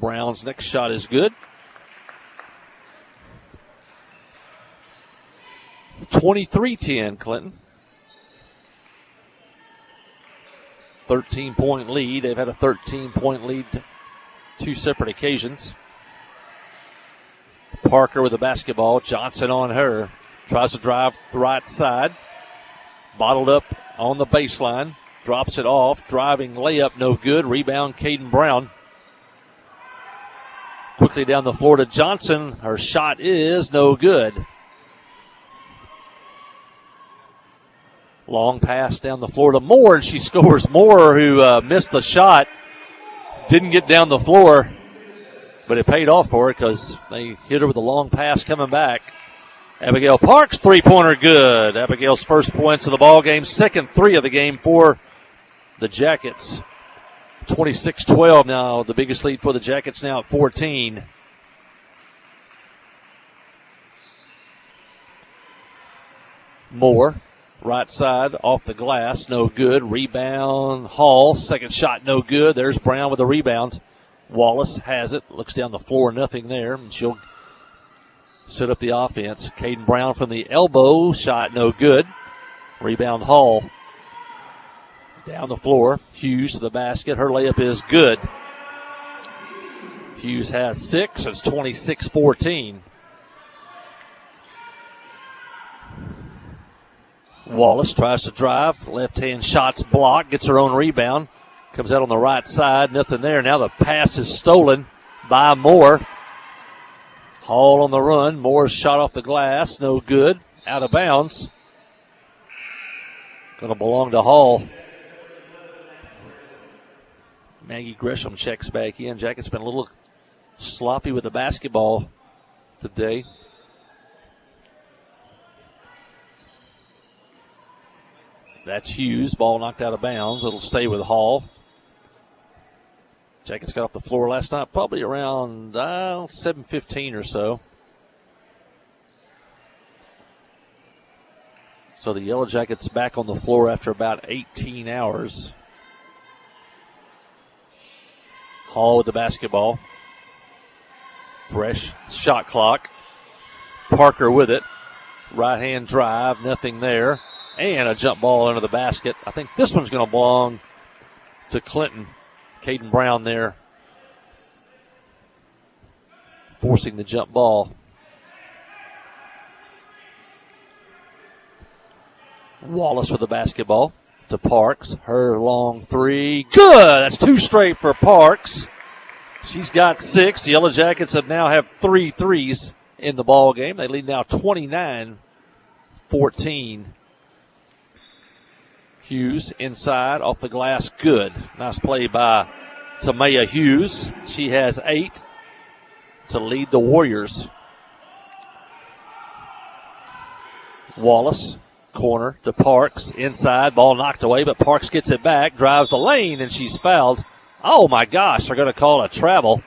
Brown's next shot is good. 23-10, Clinton. 13-point lead. They've had a 13-point lead 2 separate occasions. Parker with the basketball. Johnson on her. Tries to drive the right side. Bottled up on the baseline. Drops it off. Driving layup, no good. Rebound, Caden Brown. Quickly down the floor to Johnson. Her shot is no good. Long pass down the floor to Moore, and she scores. Moore, who missed the shot, didn't get down the floor, but it paid off for her because they hit her with a long pass coming back. Abigail Parks, three-pointer good. Abigail's first points of the ball game, second 3 of the game for the Jackets. 26-12 now, the biggest lead for the Jackets now at 14. Moore. Right side, off the glass, no good. Rebound, Hall. Second shot, no good. There's Brown with the rebound. Wallace has it. Looks down the floor, nothing there. And she'll set up the offense. Caden Brown from the elbow. Shot, no good. Rebound, Hall. Down the floor. Hughes to the basket. Her layup is good. Hughes has 6. It's 26-14. Wallace tries to drive. Left-hand shot's blocked. Gets her own rebound. Comes out on the right side. Nothing there. Now the pass is stolen by Moore. Hall on the run. Moore's shot off the glass. No good. Out of bounds. Going to belong to Hall. Maggie Gresham checks back in. Jacket's been a little sloppy with the basketball today. That's Hughes. Ball knocked out of bounds. It'll stay with Hall. Jackets got off the floor last night, probably around 7:15 or so. So the Yellow Jackets back on the floor after about 18 hours. Hall with the basketball. Fresh shot clock. Parker with it. Right hand drive, nothing there. And a jump ball under the basket. I think this one's going to belong to Clinton. Caden Brown there forcing the jump ball. Wallace with the basketball to Parks. Her long three. Good! That's 2 straight for Parks. She's got 6. The Yellow Jackets now have 3 threes in the ball game. They lead now 29-14. Hughes inside, off the glass, good. Nice play by Tamaya Hughes. She has 8 to lead the Warriors. Wallace, corner to Parks, inside, ball knocked away, but Parks gets it back, drives the lane, and she's fouled. Oh my gosh, they're going to call a travel.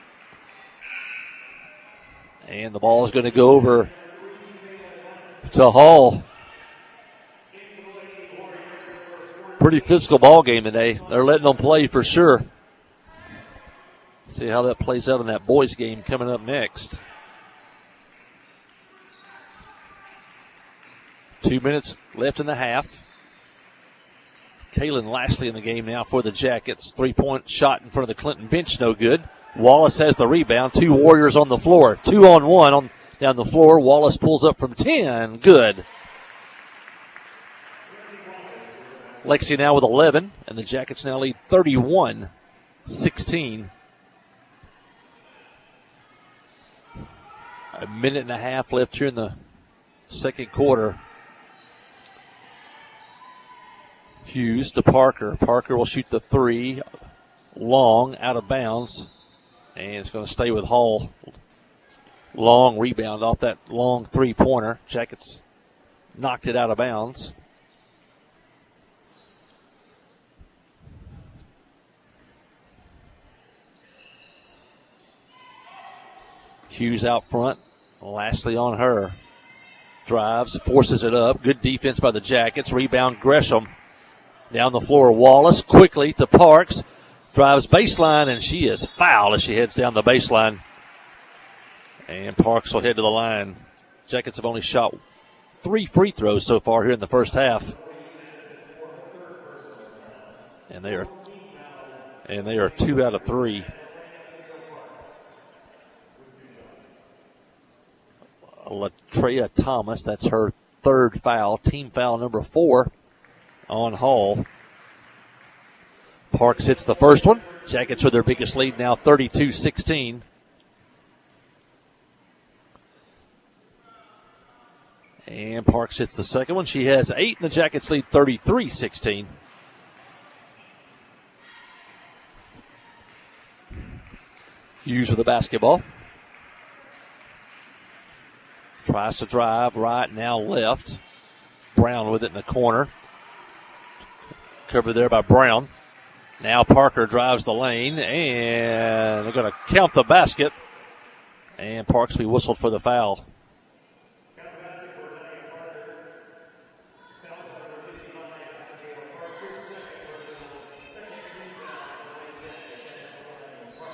And the ball is going to go over to Hall. Pretty physical ball game today. They're letting them play for sure. See how that plays out in that boys game coming up next. 2 minutes left in the half. Kaylin Lashley in the game now for the Jackets. 3-point shot in front of the Clinton bench, no good. Wallace has the rebound. 2 Warriors on the floor. 2-on-1 down the floor. Wallace pulls up from 10. Good. Lexi now with 11, and the Jackets now lead 31-16. A minute and a half left here in the second quarter. Hughes to Parker. Parker will shoot the 3. Long, out of bounds, and it's going to stay with Hall. Long rebound off that long 3-pointer. Jackets knocked it out of bounds. Hughes out front. Lashley on her. Drives, forces it up. Good defense by the Jackets. Rebound Gresham. Down the floor, Wallace quickly to Parks. Drives baseline, and she is fouled as she heads down the baseline. And Parks will head to the line. Jackets have only shot 3 free throws so far here in the first half. And they are 2 out of 3. Latreia Thomas, that's her 3rd foul. Team foul number 4 on Hall. Parks hits the first one. Jackets with their biggest lead now, 32-16. And Parks hits the second one. She has 8, and the Jackets lead 33-16. Hughes with the basketball. Tries to drive right, now left. Brown with it in the corner. Covered there by Brown. Now Parker drives the lane, and they're going to count the basket. And Parks will be whistled for the foul.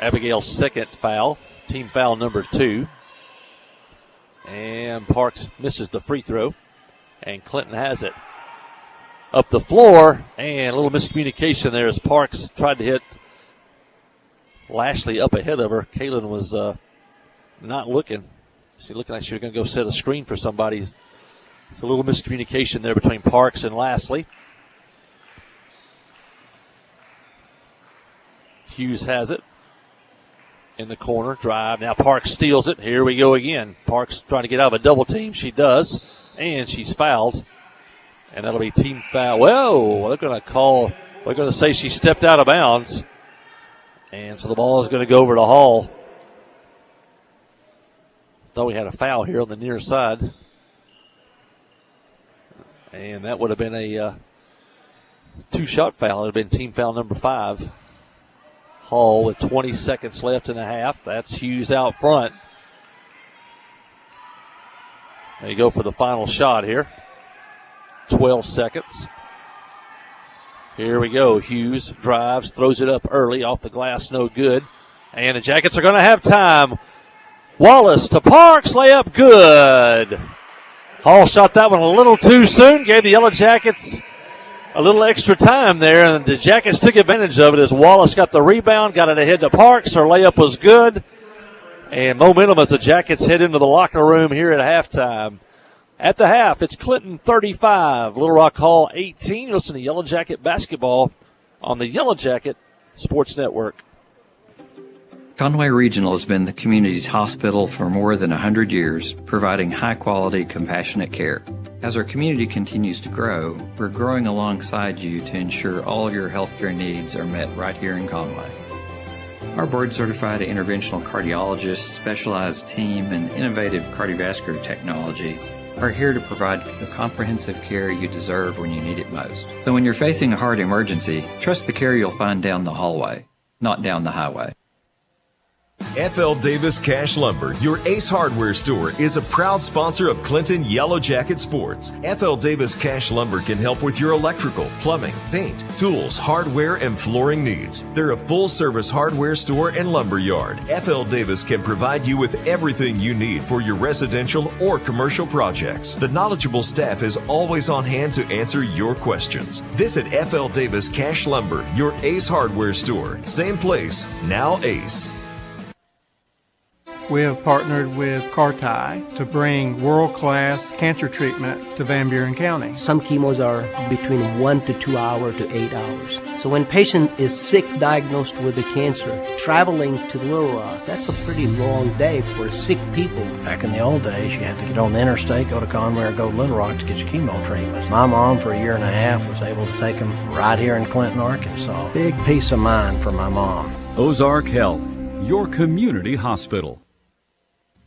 Abigail's second foul, team foul number 2. And Parks misses the free throw, and Clinton has it. Up the floor, and a little miscommunication there as Parks tried to hit Lashley up ahead of her. Kaylin was not looking. She looked like she was going to go set a screen for somebody. It's a little miscommunication there between Parks and Lashley. Hughes has it in the corner. Drive. Now Parks steals it. Here we go again. Parks trying to get out of a double team. She does, and she's fouled. And that'll be team foul. Whoa, they're going to say she stepped out of bounds. And so the ball is going to go over to Hall. Thought we had a foul here on the near side. And that would have been a two-shot foul. It would have been team foul number 5. Hall with 20 seconds left in the half. That's Hughes out front. They go for the final shot here. 12 seconds. Here we go. Hughes drives, throws it up early, off the glass, no good. And the Jackets are going to have time. Wallace to Parks, layup good. Hall shot that one a little too soon, gave the Yellow Jackets a little extra time there, and the Jackets took advantage of it as Wallace got the rebound, got it ahead to Parks. Her layup was good. And momentum as the Jackets head into the locker room here at halftime. At the half, it's Clinton 35, Little Rock Hall 18. Listen to Yellow Jacket basketball on the Yellow Jacket Sports Network. Conway Regional has been the community's hospital for more than 100 years, providing high-quality, compassionate care. As our community continues to grow, we're growing alongside you to ensure all your healthcare needs are met right here in Conway. Our board-certified interventional cardiologists, specialized team, and innovative cardiovascular technology are here to provide the comprehensive care you deserve when you need it most. So when you're facing a heart emergency, trust the care you'll find down the hallway, not down the highway. F.L. Davis Cash Lumber, your Ace Hardware store, is a proud sponsor of Clinton Yellow Jacket Sports. F.L. Davis Cash Lumber can help with your electrical, plumbing, paint, tools, hardware, and flooring needs. They're a full-service hardware store and lumber yard. F.L. Davis can provide you with everything you need for your residential or commercial projects. The knowledgeable staff is always on hand to answer your questions. Visit F.L. Davis Cash Lumber, your Ace Hardware store. Same place, now Ace. We have partnered with Carti to bring world-class cancer treatment to Van Buren County. Some chemos are between 1 to 2 hours to 8 hours. So when a patient is sick, diagnosed with a cancer, traveling to Little Rock, that's a pretty long day for sick people. Back in the old days, you had to get on the interstate, go to Conway or go to Little Rock to get your chemo treatments. My mom, for a year and a half, was able to take them right here in Clinton, Arkansas. Big peace of mind for my mom. Ozark Health, your community hospital.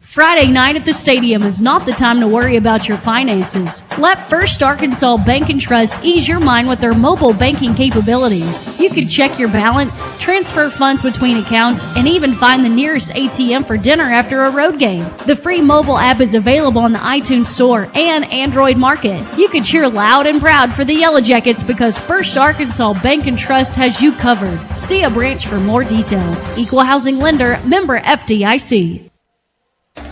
Friday night at the stadium is not the time to worry about your finances. Let First Arkansas Bank and Trust ease your mind with their mobile banking capabilities. You can check your balance, transfer funds between accounts, and even find the nearest ATM for dinner after a road game. The free mobile app is available on the iTunes Store and Android Market. You can cheer loud and proud for the Yellow Jackets because First Arkansas Bank and Trust has you covered. See a branch for more details. Equal housing lender, member FDIC.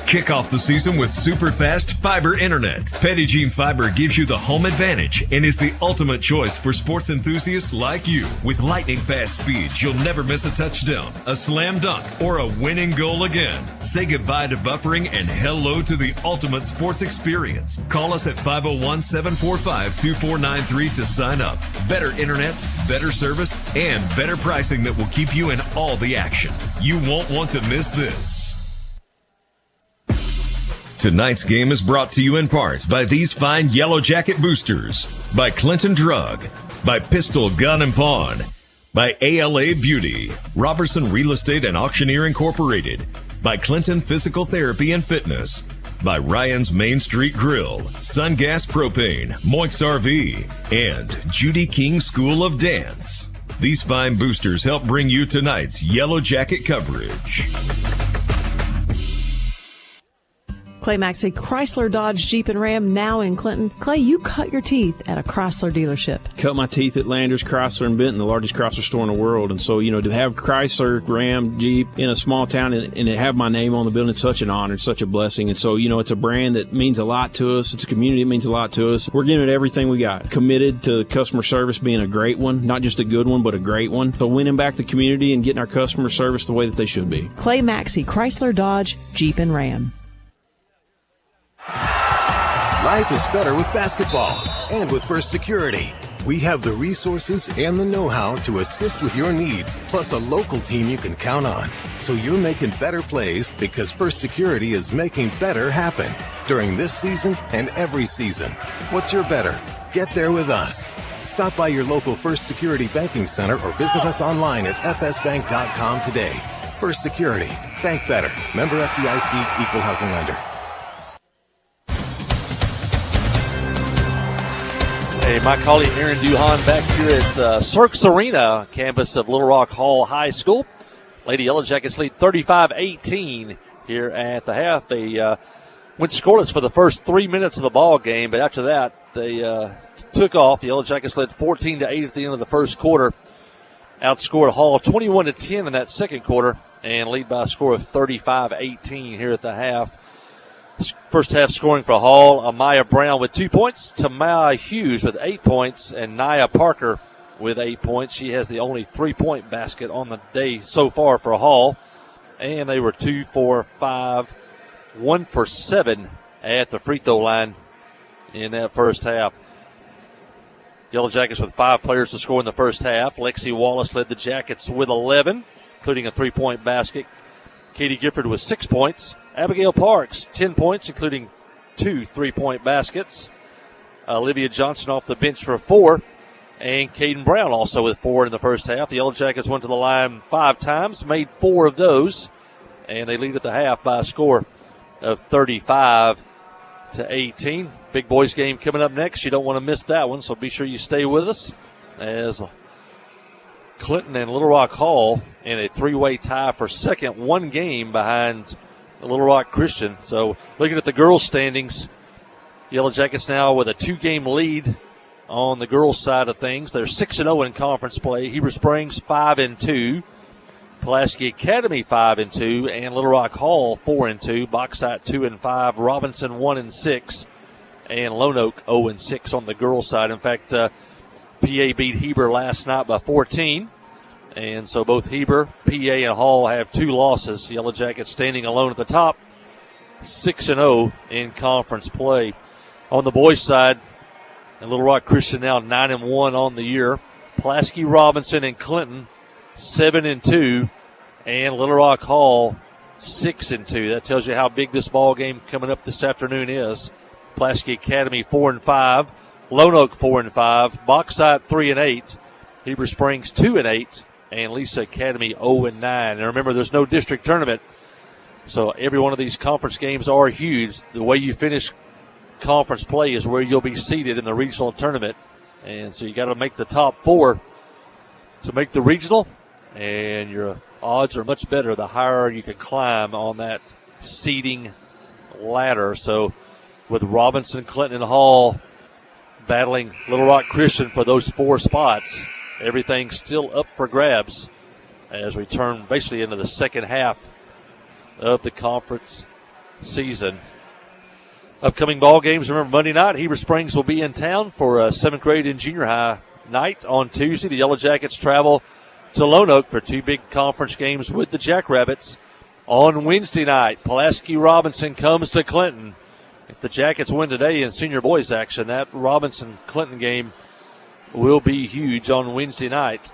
Kick off the season with super fast fiber internet. Pregame Fiber gives you the home advantage and is the ultimate choice for sports enthusiasts like you. With lightning fast speeds, you'll never miss a touchdown, a slam dunk, or a winning goal again. Say goodbye to buffering and hello to the ultimate sports experience. Call us at 501-745-2493 to sign up. Better internet, better service, and better pricing that will keep you in all the action. You won't want to miss this. Tonight's game is brought to you in part by these fine Yellow Jacket boosters, by Clinton Drug, by Pistol Gun and Pawn, by ALA Beauty, Robertson Real Estate and Auctioneer Incorporated, by Clinton Physical Therapy and Fitness, by Ryan's Main Street Grill, Sungas Propane, Moix RV, and Judy King School of Dance. These fine boosters help bring you tonight's Yellow Jacket coverage. Clay Maxey, Chrysler, Dodge, Jeep, and Ram, now in Clinton. Clay, you cut your teeth at a Chrysler dealership. Cut my teeth at Landers, Chrysler, and Benton, the largest Chrysler store in the world. And so, to have Chrysler, Ram, Jeep in a small town and to have my name on the building, it's such an honor, it's such a blessing. And so, it's a brand that means a lot to us. It's a community that means a lot to us. We're giving it everything we got. Committed to customer service being a great one, not just a good one, but a great one. So winning back the community and getting our customer service the way that they should be. Clay Maxey, Chrysler, Dodge, Jeep, and Ram. Life is better with basketball and with First Security. We have the resources and the know-how to assist with your needs, plus a local team you can count on. So you're making better plays because First Security is making better happen during this season and every season. What's your better? Get there with us. Stop by your local First Security Banking Center or visit us online at fsbank.com today. First Security. Bank better. Member FDIC, Equal Housing Lender. Hey, my colleague Aaron Duhan back here at Cirques Arena, campus of Little Rock Hall High School. Lady Yellow Jackets lead 35-18 here at the half. They went scoreless for the first 3 minutes of the ball game, but after that they took off. The Yellow Jackets led 14-8 at the end of the first quarter. Outscored Hall 21-10 in that second quarter and lead by a score of 35-18 here at the half. First half scoring for Hall, Amaya Brown with 2 points, Tamaya Hughes with 8 points, and Nia Parker with 8 points. She has the only 3-point basket on the day so far for Hall. And they were 2 for 5, 1 for 7 at the free throw line in that first half. Yellow Jackets with 5 players to score in the first half. Lexi Wallace led the Jackets with 11, including a 3-point basket. Katie Gifford with 6 points. Abigail Parks, 10 points, including 2 3-point baskets. Olivia Johnson off the bench for 4. And Caden Brown also with 4 in the first half. The Yellow Jackets went to the line 5 times, made 4 of those. And they lead at the half by a score of 35-18. Big boys game coming up next. You don't want to miss that one, so be sure you stay with us as Clinton and Little Rock Hall in a 3-way tie for second, 1 game behind Little Rock Christian. So looking at the girls' standings, Yellow Jackets now with a 2-game lead on the girls' side of things. They're 6-0 in conference play. Heber Springs 5-2. Pulaski Academy 5-2, and Little Rock Hall 4-2. Bauxite 2-5. Robinson 1-6, and Lone Oak 0-6 on the girls' side. In fact, PA beat Heber last night by 14. And so both Heber, PA, and Hall have 2 losses. Yellow Jackets standing alone at the top, 6-0 in conference play. On the boys' side, and Little Rock Christian now 9-1 on the year. Pulaski, Robinson, and Clinton 7-2, and Little Rock Hall 6-2. That tells you how big this ball game coming up this afternoon is. Pulaski Academy 4-5, Lone Oak 4-5, Bauxite 3-8, Heber Springs 2-8. And Lisa Academy 0-9. And remember, there's no district tournament, so every one of these conference games are huge. The way you finish conference play is where you'll be seated in the regional tournament. And so you got to make the top 4 to make the regional, and your odds are much better the higher you can climb on that seeding ladder. So with Robinson, Clinton, and Hall battling Little Rock Christian for those 4 spots, everything's still up for grabs as we turn basically into the second half of the conference season. Upcoming ball games, remember Monday night, Heber Springs will be in town for a 7th grade and junior high night. On Tuesday, the Yellow Jackets travel to Lone Oak for 2 big conference games with the Jackrabbits. On Wednesday night, Pulaski Robinson comes to Clinton. If the Jackets win today in senior boys action, that Robinson-Clinton game will be huge on Wednesday night.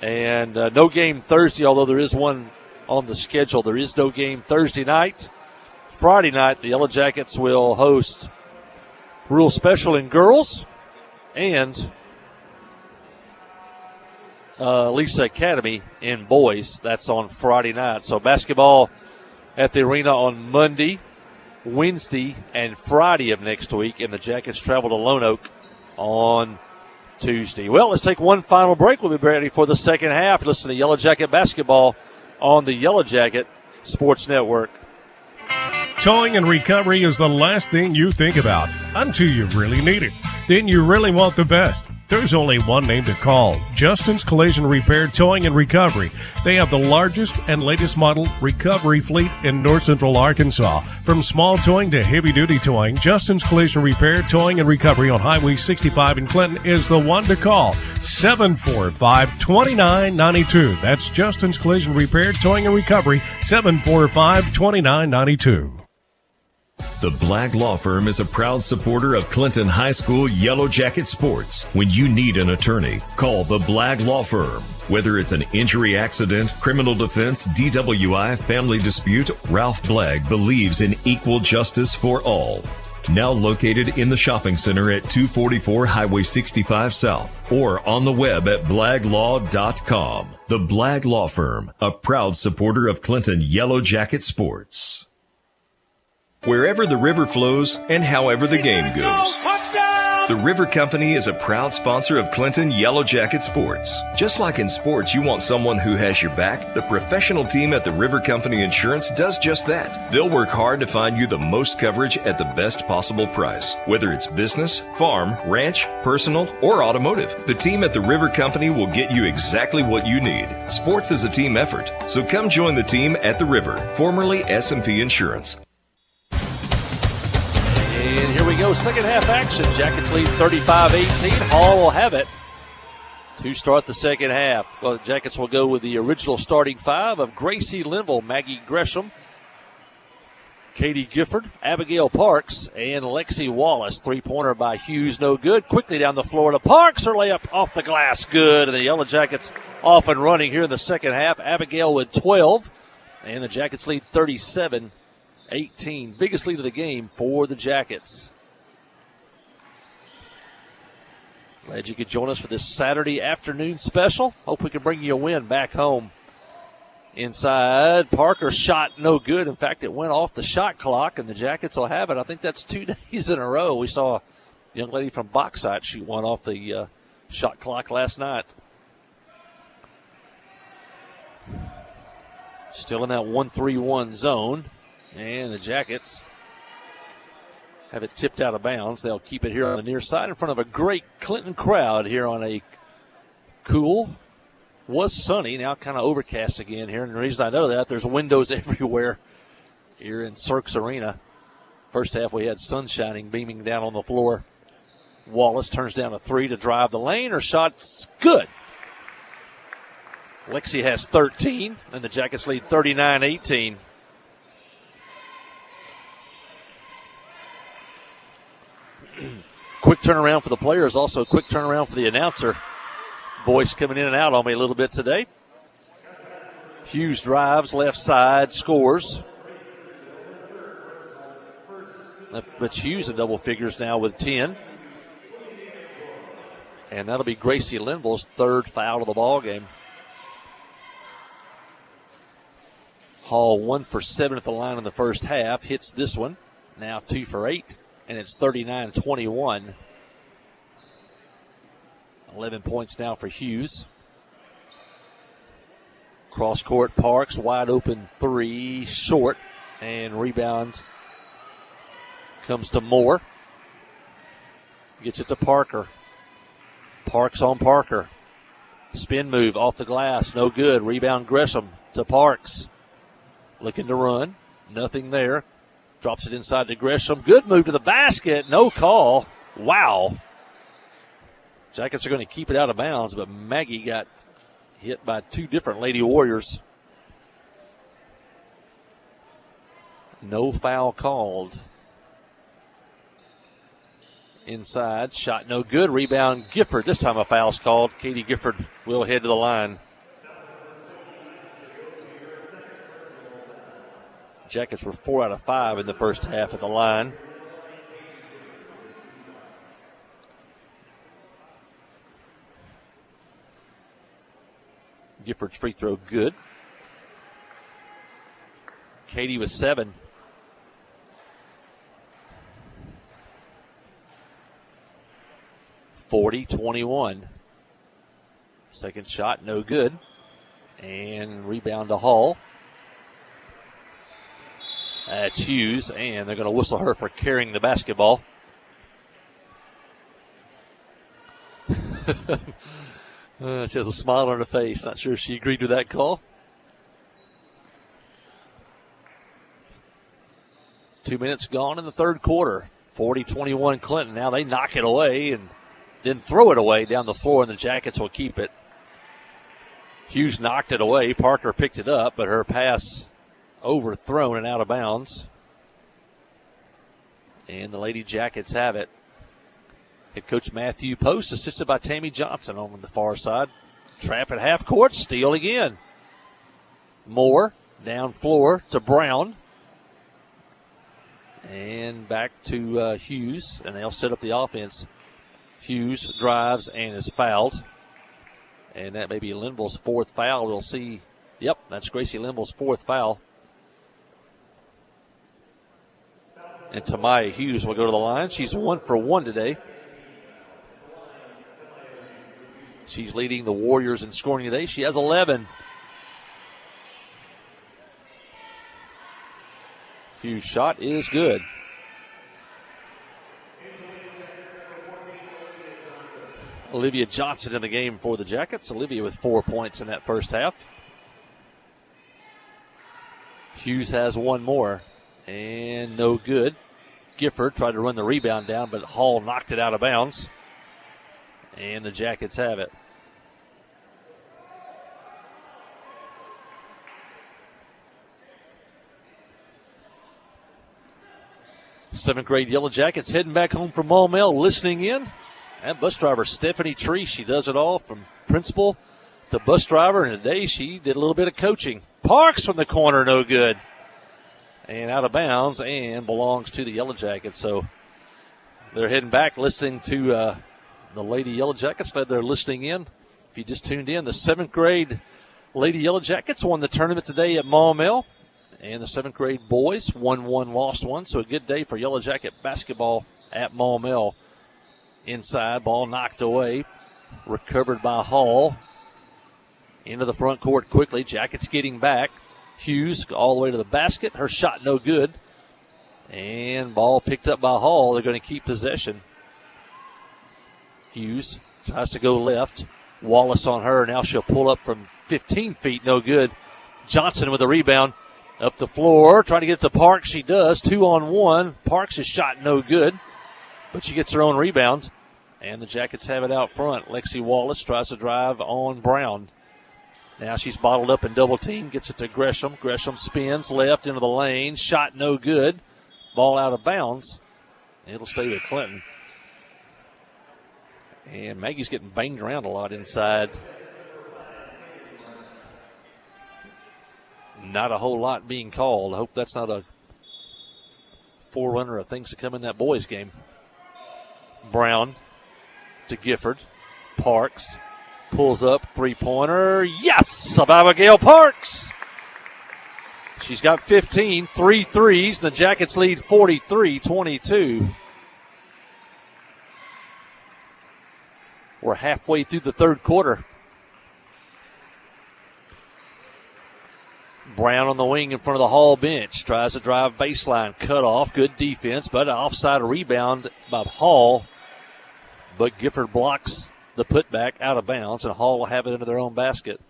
And no game Thursday, although there is one on the schedule. There is no game Thursday night. Friday night, the Yellow Jackets will host Rural Special in girls and Lisa Academy in boys. That's on Friday night. So basketball at the arena on Monday, Wednesday, and Friday of next week. And the Jackets travel to Lone Oak on Tuesday. Well, let's take one final break. We'll be ready for the second half. Listen to Yellow Jacket basketball on the Yellow Jacket Sports Network. Towing and recovery is the last thing you think about until you really need it. Then you really want the best. There's only one name to call: Justin's Collision Repair, Towing and Recovery. They have the largest and latest model recovery fleet in North Central Arkansas. From small towing to heavy-duty towing, Justin's Collision Repair, Towing and Recovery on Highway 65 in Clinton is the one to call. 745-2992. That's Justin's Collision Repair, Towing and Recovery, 745-2992. The Black Law Firm is a proud supporter of Clinton High School Yellow Jacket sports. When you need an attorney, call the Black Law Firm. Whether it's an injury, accident, criminal defense, DWI, family dispute, Ralph Blagg believes in equal justice for all. Now located in the shopping center at 244 Highway 65 South or on the web at blaglaw.com. The Blag Law Firm, a proud supporter of Clinton Yellow Jacket sports. Wherever the river flows and however the game goes, the River Company is a proud sponsor of Clinton Yellow Jacket sports. Just like in sports, you want someone who has your back. The professional team at the River Company Insurance does just that. They'll work hard to find you the most coverage at the best possible price, whether it's business, farm, ranch, personal, or automotive. The team at the River Company will get you exactly what you need. Sports is a team effort, so come join the team at the River, formerly S&P Insurance. And here we go, second half action. Jackets lead 35-18. Hall will have it to start the second half. Well, the Jackets will go with the original starting five of Gracie Linville, Maggie Gresham, Katie Gifford, Abigail Parks, and Lexi Wallace. Three-pointer by Hughes, no good. Quickly down the floor to Parks. Her layup off the glass, good. And the Yellow Jackets off and running here in the second half. Abigail with 12, and the Jackets lead 37-18. Biggest lead of the game for the Jackets. Glad you could join us for this Saturday afternoon special. Hope we can bring you a win back home. Inside, Parker's shot no good. In fact, it went off the shot clock, and the Jackets will have it. I think that's 2 days in a row. We saw a young lady from Bauxite shoot one off the shot clock last night. Still in that 1-3-1 zone. And the Jackets have it tipped out of bounds. They'll keep it here on the near side in front of a great Clinton crowd here on a cool, was sunny, now kind of overcast again here. And the reason I know that, there's windows everywhere here in Cirques Arena. First half we had sun shining, beaming down on the floor. Wallace turns down a three to drive the lane. Her shot's good. Lexi has 13, and the Jackets lead 39-18. Quick turnaround for the players, also a quick turnaround for the announcer. Voice coming in and out on me a little bit today. Hughes drives, left side, scores. But Hughes in double figures now with 10. And that'll be Gracie Linville's third foul of the ball game. Hall 1 for 7 at the line in the first half. Hits this one. Now 2 for 8. And it's 39-21. 11 points now for Hughes. Cross court, Parks, wide open three, short. And rebound comes to Moore. Gets it to Parker. Parks on Parker. Spin move off the glass, no good. Rebound Gresham to Parks. Looking to run, nothing there. Drops it inside to Gresham. Good move to the basket. No call. Wow. Jackets are going to keep it out of bounds, but Maggie got hit by two different Lady Warriors. No foul called. Inside. Shot no good. Rebound Gifford. This time a foul's called. Katie Gifford will head to the line. Jackets were 4 out of 5 in the first half at the line. Gifford's free throw good. Katie with 7. (40-21). Second shot, no good. And rebound to Hall. That's Hughes, and they're going to whistle her for carrying the basketball. She has a smile on her face. Not sure she agreed with that call. 2 minutes gone in the third quarter. 40-21 Clinton. Now they knock it away and then throw it away down the floor, and the Jackets will keep it. Hughes knocked it away. Parker picked it up, but her pass overthrown and out of bounds. And the Lady Jackets have it. Head coach Matthew Post, assisted by Tammy Johnson on the far side. Trap at half court, steal again. Moore, down floor to Brown. And back to Hughes, and they'll set up the offense. Hughes drives and is fouled. And that may be Linville's fourth foul. We'll see. Yep, that's Gracie Linville's fourth foul. And Tamaya Hughes will go to the line. She's 1 for 1 today. She's leading the Warriors in scoring today. She has 11. Hughes' shot is good. Olivia Johnson in the game for the Jackets. Olivia with 4 points in that first half. Hughes has one more, and no good. Gifford tried to run the rebound down, but Hall knocked it out of bounds, and the Jackets have it. Seventh grade Yellow Jackets heading back home from Maumelle, listening in. And bus driver Stephanie Tree, she does it all from principal to bus driver, and today she did a little bit of coaching. Parks from the corner, no good. And out of bounds and belongs to the Yellow Jackets. So they're heading back listening to the Lady Yellow Jackets. They're listening in. If you just tuned in, the seventh grade Lady Yellow Jackets won the tournament today at Maumelle. And the seventh grade boys won one, lost one. So a good day for Yellow Jacket basketball at Maumelle. Inside, ball knocked away. Recovered by Hall. Into the front court quickly. Jackets getting back. Hughes all the way to the basket. Her shot no good. And ball picked up by Hall. They're going to keep possession. Hughes tries to go left. Wallace on her. Now she'll pull up from 15 feet. No good. Johnson with a rebound. Up the floor. Trying to get to Parks. She does. 2-on-1. Parks' shot no good. But she gets her own rebound. And the Jackets have it out front. Lexi Wallace tries to drive on Brown. Now she's bottled up in double team. Gets it to Gresham. Gresham spins left into the lane. Shot no good. Ball out of bounds. It'll stay with Clinton. And Maggie's getting banged around a lot inside. Not a whole lot being called. I hope that's not a forerunner of things to come in that boys game. Brown to Gifford. Parks pulls up, three-pointer. Yes, of Abigail Parks. She's got 15, 3 threes. The Jackets lead 43-22. We're halfway through the third quarter. Brown on the wing in front of the Hall bench. Tries to drive baseline. Cut off. Good defense, but an offside rebound by Hall. But Gifford blocks the putback out of bounds, and Hall will have it into their own basket.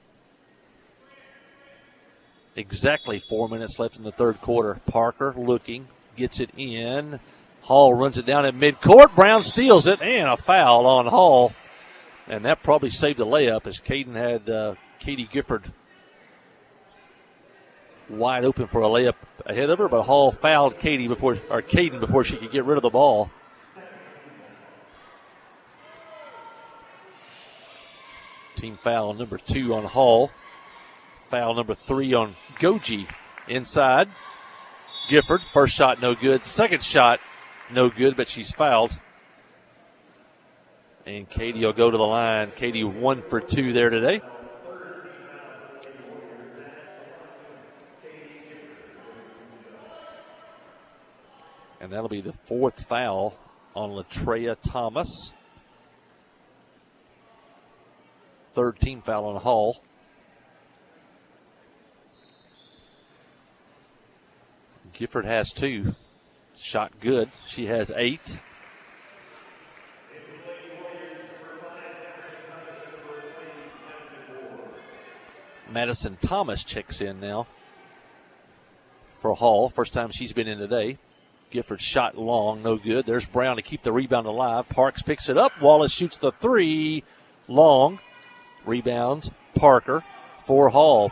Exactly 4 minutes left in the third quarter. Parker looking. Gets it in. Hall runs it down at midcourt. Brown steals it, and a foul on Hall. And that probably saved the layup as Caden had Katie Gifford wide open for a layup ahead of her, but Hall fouled Caden before she could get rid of the ball. Team foul number 2 on Hall. Foul number 3 on Goji. Inside. Gifford, first shot no good. Second shot no good, but she's fouled. And Katie will go to the line. Katie 1 for 2 there today. And that'll be the fourth foul on Latreia Thomas. Third team foul on Hall. Gifford has 2. Shot good. She has 8. Madison Thomas checks in now for Hall. First time she's been in today. Gifford shot long, no good. There's Brown to keep the rebound alive. Parks picks it up. Wallace shoots the 3. Long. Rebound, Parker for Hall.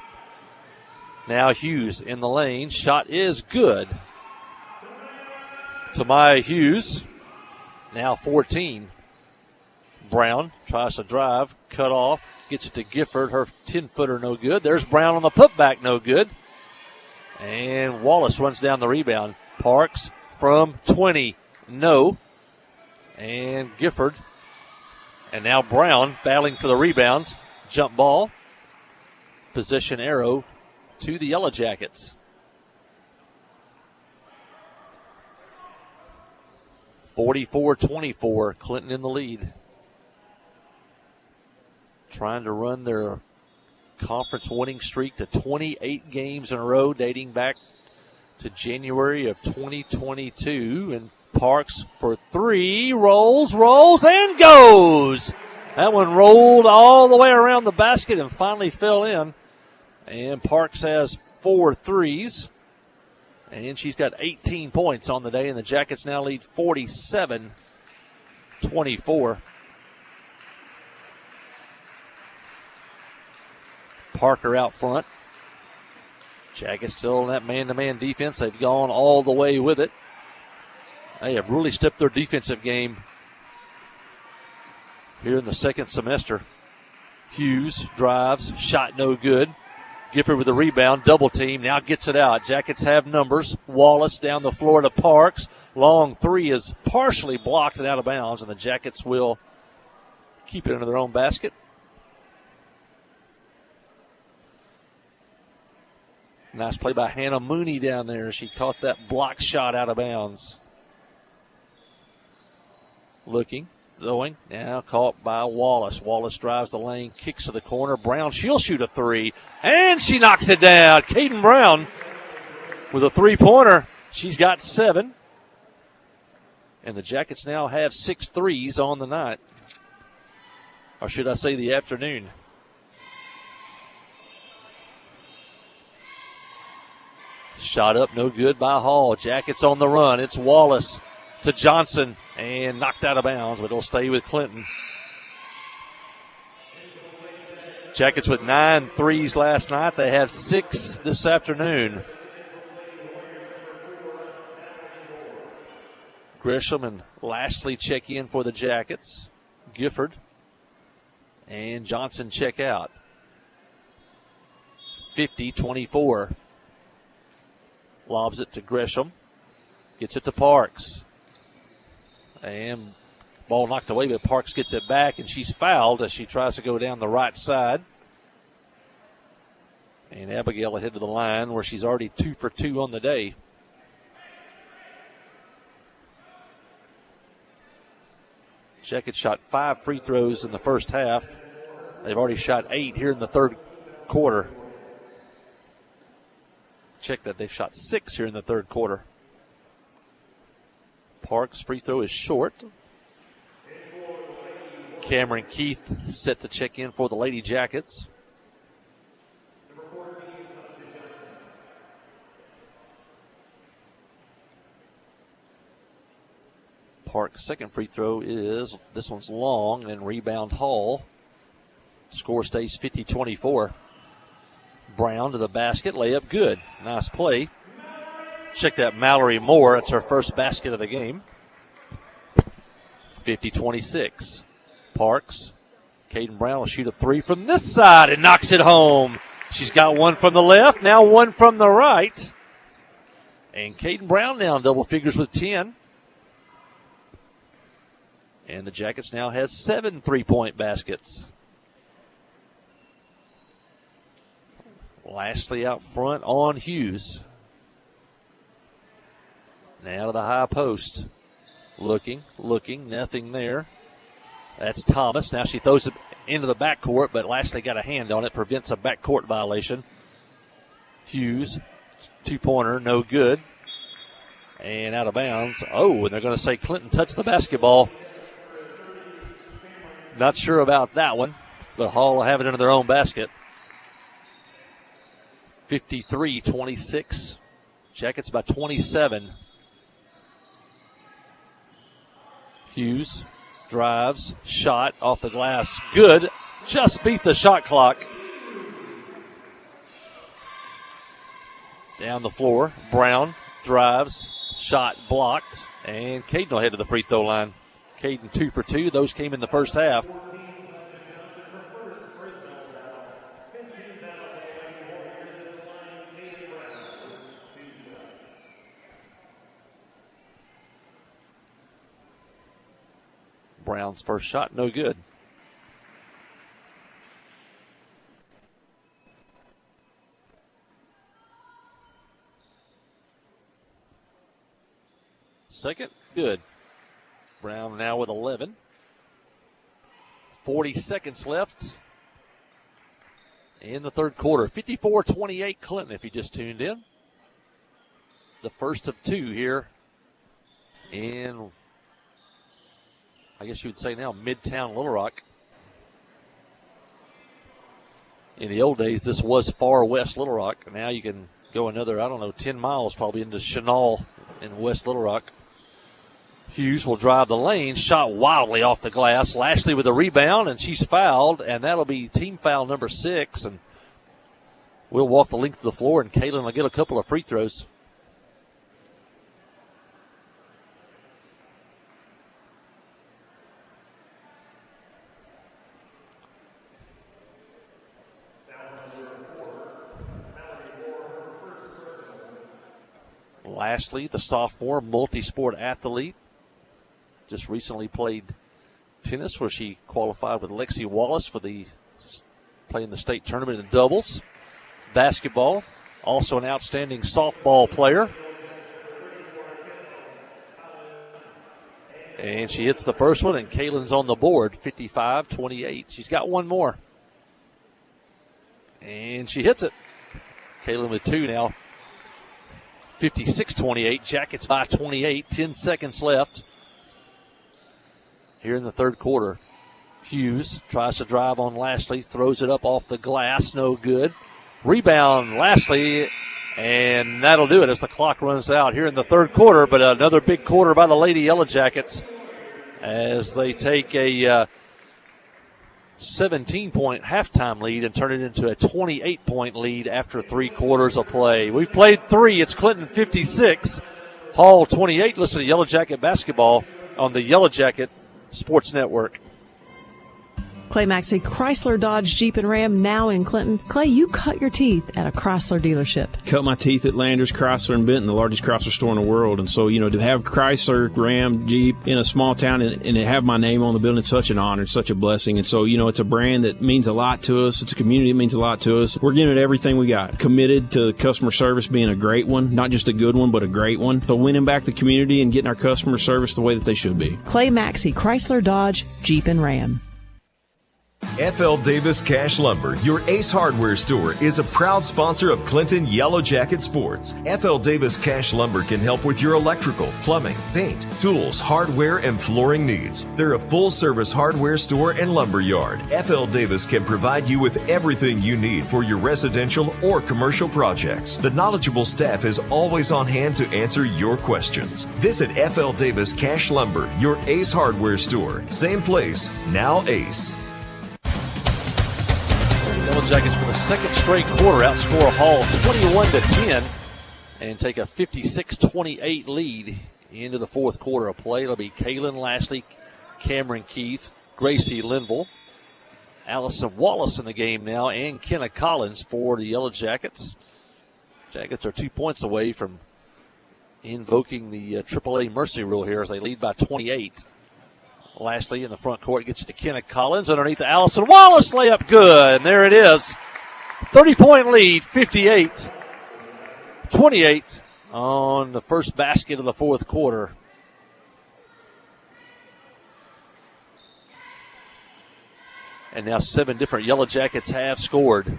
Now Hughes in the lane. Shot is good. Tamaya Hughes, now 14. Brown tries to drive, cut off, gets it to Gifford. Her 10-footer no good. There's Brown on the putback, no good. And Wallace runs down the rebound. Parks from 20. No. And Gifford. And now Brown battling for the rebounds. Jump ball. Position arrow to the Yellow Jackets. 44-24, Clinton in the lead. Trying to run their conference winning streak to 28 games in a row, dating back to January of 2022. And Parks for three, rolls, and goes. That one rolled all the way around the basket and finally fell in. And Parks has 4 threes. And she's got 18 points on the day, and the Jackets now lead 47-24. Parker out front. Jackets still in that man-to-man defense. They've gone all the way with it. They have really stepped their defensive game here in the second semester. Hughes drives, shot no good. Gifford with the rebound, double team, now gets it out. Jackets have numbers. Wallace down the floor to Parks. Long three is partially blocked and out of bounds, and the Jackets will keep it into their own basket. Nice play by Hannah Mooney down there. She caught that block shot out of bounds. Looking. Throwing, now caught by Wallace. Wallace drives the lane, kicks to the corner. Brown, she'll shoot a three, and she knocks it down. Caden Brown with a three-pointer. She's got 7. And the Jackets now have 6 threes on the night. Or should I say the afternoon. Shot up, no good by Hall. Jackets on the run. It's Wallace to Johnson. And knocked out of bounds, but it'll stay with Clinton. Jackets with 9 threes last night. They have 6 this afternoon. Grisham and Lashley check in for the Jackets. Gifford and Johnson check out. 50-24. Lobs it to Grisham. Gets it to Parks. And ball knocked away, but Parks gets it back, and she's fouled as she tries to go down the right side. And Abigail ahead to the line where she's already 2 for 2 on the day. Jackets shot 5 free throws in the first half. They've already shot 8 here in the third quarter. Check that, they've shot 6 here in the third quarter. Parks' free throw is short. Cameron Keith set to check in for the Lady Jackets. Parks' second free throw is, this one's long, and rebound Hall. Score stays 50-24. Brown to the basket, layup good. Nice play. Check that, Mallory Moore. It's her first basket of the game. 50-26. Parks. Caden Brown will shoot a three from this side and knocks it home. She's got one from the left, now one from the right. And Caden Brown now in double figures with 10. And the Jackets now has 7 three-point baskets. Lashley out front on Hughes. Now to the high post. Looking, nothing there. That's Thomas. Now she throws it into the backcourt, but Lashley got a hand on it, prevents a backcourt violation. Hughes, 2-pointer, no good. And out of bounds. Oh, and they're going to say Clinton touched the basketball. Not sure about that one, but Hall will have it into their own basket. 53-26. Jackets by 27. Hughes drives, shot off the glass. Good. Just beat the shot clock. Down the floor. Brown drives, shot blocked, and Caden will head to the free throw line. Caden 2 for 2. Those came in the first half. Brown's first shot, no good. Second, good. Brown now with 11. 40 seconds left in the third quarter. 54-28 Clinton, if you just tuned in. The first of two here in, I guess you would say now, Midtown Little Rock. In the old days, this was far west Little Rock. Now you can go another, 10 miles probably into Chenal in West Little Rock. Hughes will drive the lane, shot wildly off the glass. Lashley with a rebound, and she's fouled, and that'll be team foul number 6. And we'll walk the length of the floor, and Kaylin will get a couple of free throws. Lashley, the sophomore, multi-sport athlete. Just recently played tennis where she qualified with Lexi Wallace for playing the state tournament in doubles. Basketball, also an outstanding softball player. And she hits the first one, and Kaylin's on the board, 55-28. She's got one more. And she hits it. Kaylin with two now. 56-28, Jackets by 28, 10 seconds left here in the third quarter. Hughes tries to drive on Lashley, throws it up off the glass, no good. Rebound, Lashley, and that'll do it as the clock runs out here in the third quarter, but another big quarter by the Lady Yellow Jackets as they take a 17-point halftime lead and turn it into a 28-point lead after 3 quarters of play. We've played 3. It's Clinton 56, Hall 28. Listen to Yellow Jacket basketball on the Yellow Jacket Sports Network. Clay Maxey, Chrysler, Dodge, Jeep, and Ram, now in Clinton. Clay, you cut your teeth at a Chrysler dealership. Cut my teeth at Landers, Chrysler, and Benton, the largest Chrysler store in the world. And so, to have Chrysler, Ram, Jeep in a small town and to have my name on the building, it's such an honor, it's such a blessing. And so, it's a brand that means a lot to us. It's a community that means a lot to us. We're giving it everything we got. Committed to customer service being a great one, not just a good one, but a great one. So winning back the community and getting our customer service the way that they should be. Clay Maxey, Chrysler, Dodge, Jeep, and Ram. F.L. Davis Cash Lumber, your Ace Hardware store, is a proud sponsor of Clinton Yellow Jacket Sports. F.L. Davis Cash Lumber can help with your electrical, plumbing, paint, tools, hardware, and flooring needs. They're a full-service hardware store and lumber yard. F.L. Davis can provide you with everything you need for your residential or commercial projects. The knowledgeable staff is always on hand to answer your questions. Visit F.L. Davis Cash Lumber, your Ace Hardware store. Same place, now Ace. Yellow Jackets for the second straight quarter outscore Hall 21-10 and take a 56-28 lead into the fourth quarter of play. It'll be Kaylin Lashley, Cameron Keith, Gracie Linville, Allison Wallace in the game now, and Kenna Collins for the Yellow Jackets. Jackets are 2 points away from invoking the AAA mercy rule here as they lead by 28. Lashley in the front court gets it to Kenna Collins. Underneath the Allison Wallace layup, good. And there it is. 30-point lead, 58-28 on the first basket of the fourth quarter. And now 7 different Yellow Jackets have scored.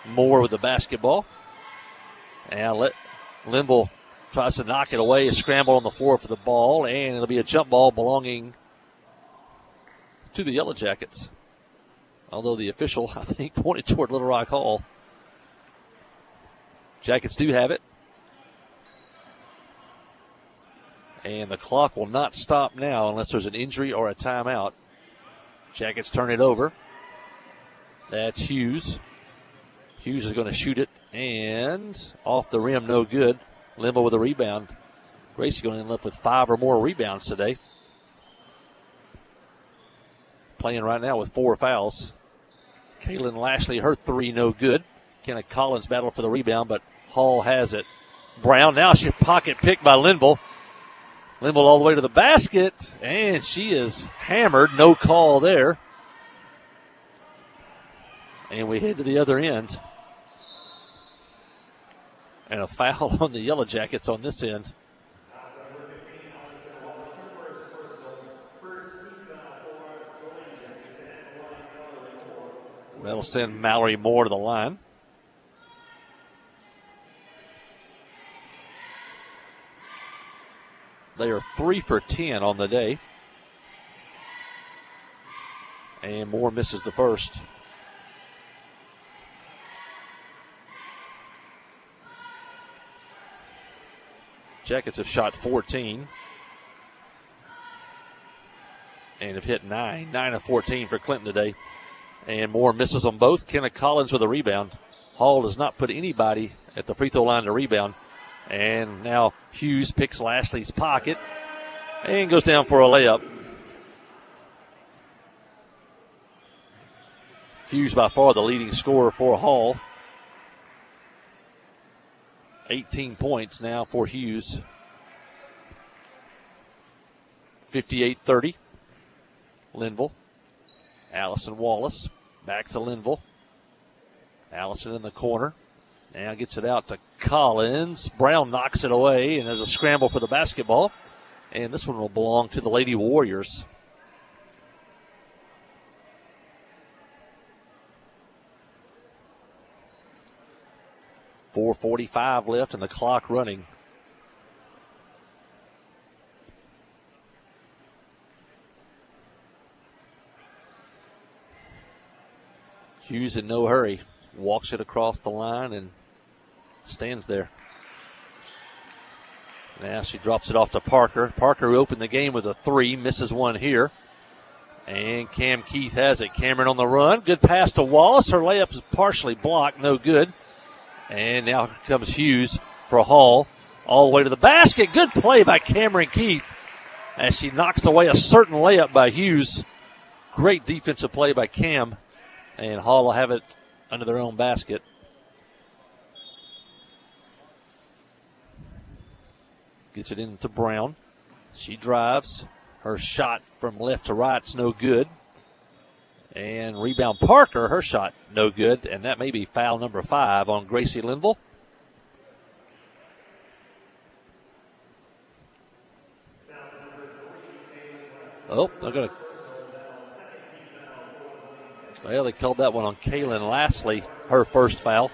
Moore with the basketball. And Linville tries to knock it away, a scramble on the floor for the ball, and it'll be a jump ball belonging to the Yellow Jackets. Although the official, I think, pointed toward Little Rock Hall. Jackets do have it. And the clock will not stop now unless there's an injury or a timeout. Jackets turn it over. That's Hughes. Hughes is going to shoot it, and off the rim, no good. Linville with a rebound. Gracie going to end up with 5 or more rebounds today. Playing right now with 4 fouls. Kaylin Lashley, her 3, no good. Kenna Collins battled for the rebound, but Hall has it. Brown now, she pocket picked by Linville. Linville all the way to the basket, and she is hammered. No call there. And we head to the other end. And a foul on the Yellow Jackets on this end. That'll send Mallory Moore to the line. They are 3 for 10 on the day. And Moore misses the first. Jackets have shot 14 and have hit 9 of 14 for Clinton today. And Moore misses them both. Kenna Collins with a rebound. Hall does not put anybody at the free throw line to rebound. And now Hughes picks Lashley's pocket and goes down for a layup. Hughes by far the leading scorer for Hall. 18 points now for Hughes. 58-30. Linville. Allison Wallace back to Linville. Allison in the corner. Now gets it out to Collins. Brown knocks it away, and there's a scramble for the basketball. And this one will belong to the Lady Warriors. .445 left and the clock running. Hughes in no hurry. Walks it across the line and stands there. Now she drops it off to Parker. Parker opened the game with a 3. Misses one here. And Cam Keith has it. Cameron on the run. Good pass to Wallace. Her layup is partially blocked. No good. And now comes Hughes for Hall. All the way to the basket. Good play by Cameron Keith as she knocks away a certain layup by Hughes. Great defensive play by Cam. And Hall will have it under their own basket. Gets it into Brown. She drives. Her shot from left to right's no good. And rebound Parker, her shot no good. And that may be foul number 5 on Gracie Linville. Oh, they're going to. Well, they called that one on Kaylin Lastly, her first foul.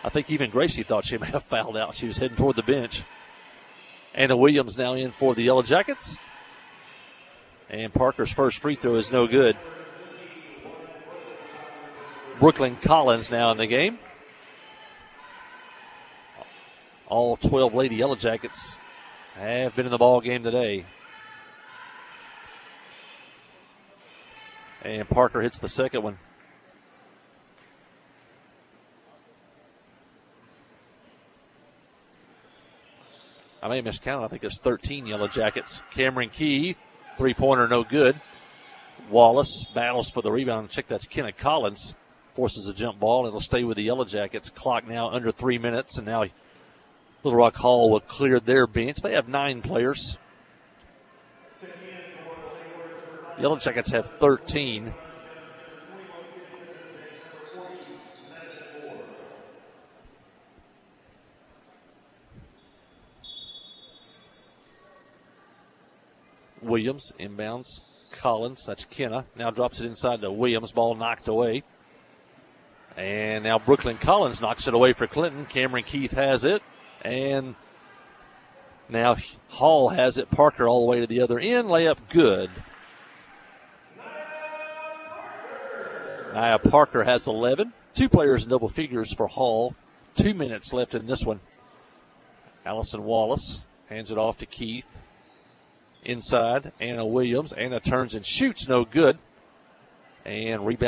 I think even Gracie thought she may have fouled out. She was heading toward the bench. Anna Williams now in for the Yellow Jackets. And Parker's first free throw is no good. Brooklyn Collins now in the game. All 12 Lady Yellow Jackets have been in the ball game today. And Parker hits the second one. I may have miscounted. I think it's 13 Yellow Jackets. Cameron Keith, three-pointer no good. Wallace battles for the rebound. Check, that's Kenna Collins. Forces a jump ball, and it'll stay with the Yellow Jackets. Clock now under 3 minutes, and now Little Rock Hall will clear their bench. They have 9 players. Yellow Jackets have 13. Williams inbounds. Collins, that's Kenna. Now drops it inside to Williams. Ball knocked away. And now Brooklyn Collins knocks it away for Clinton. Cameron Keith has it. And now Hall has it. Parker all the way to the other end. Layup good. Nia Parker has 11. 2 players in double figures for Hall. 2 minutes left in this one. Allison Wallace hands it off to Keith. Inside, Anna Williams. Anna turns and shoots, no good. And rebound.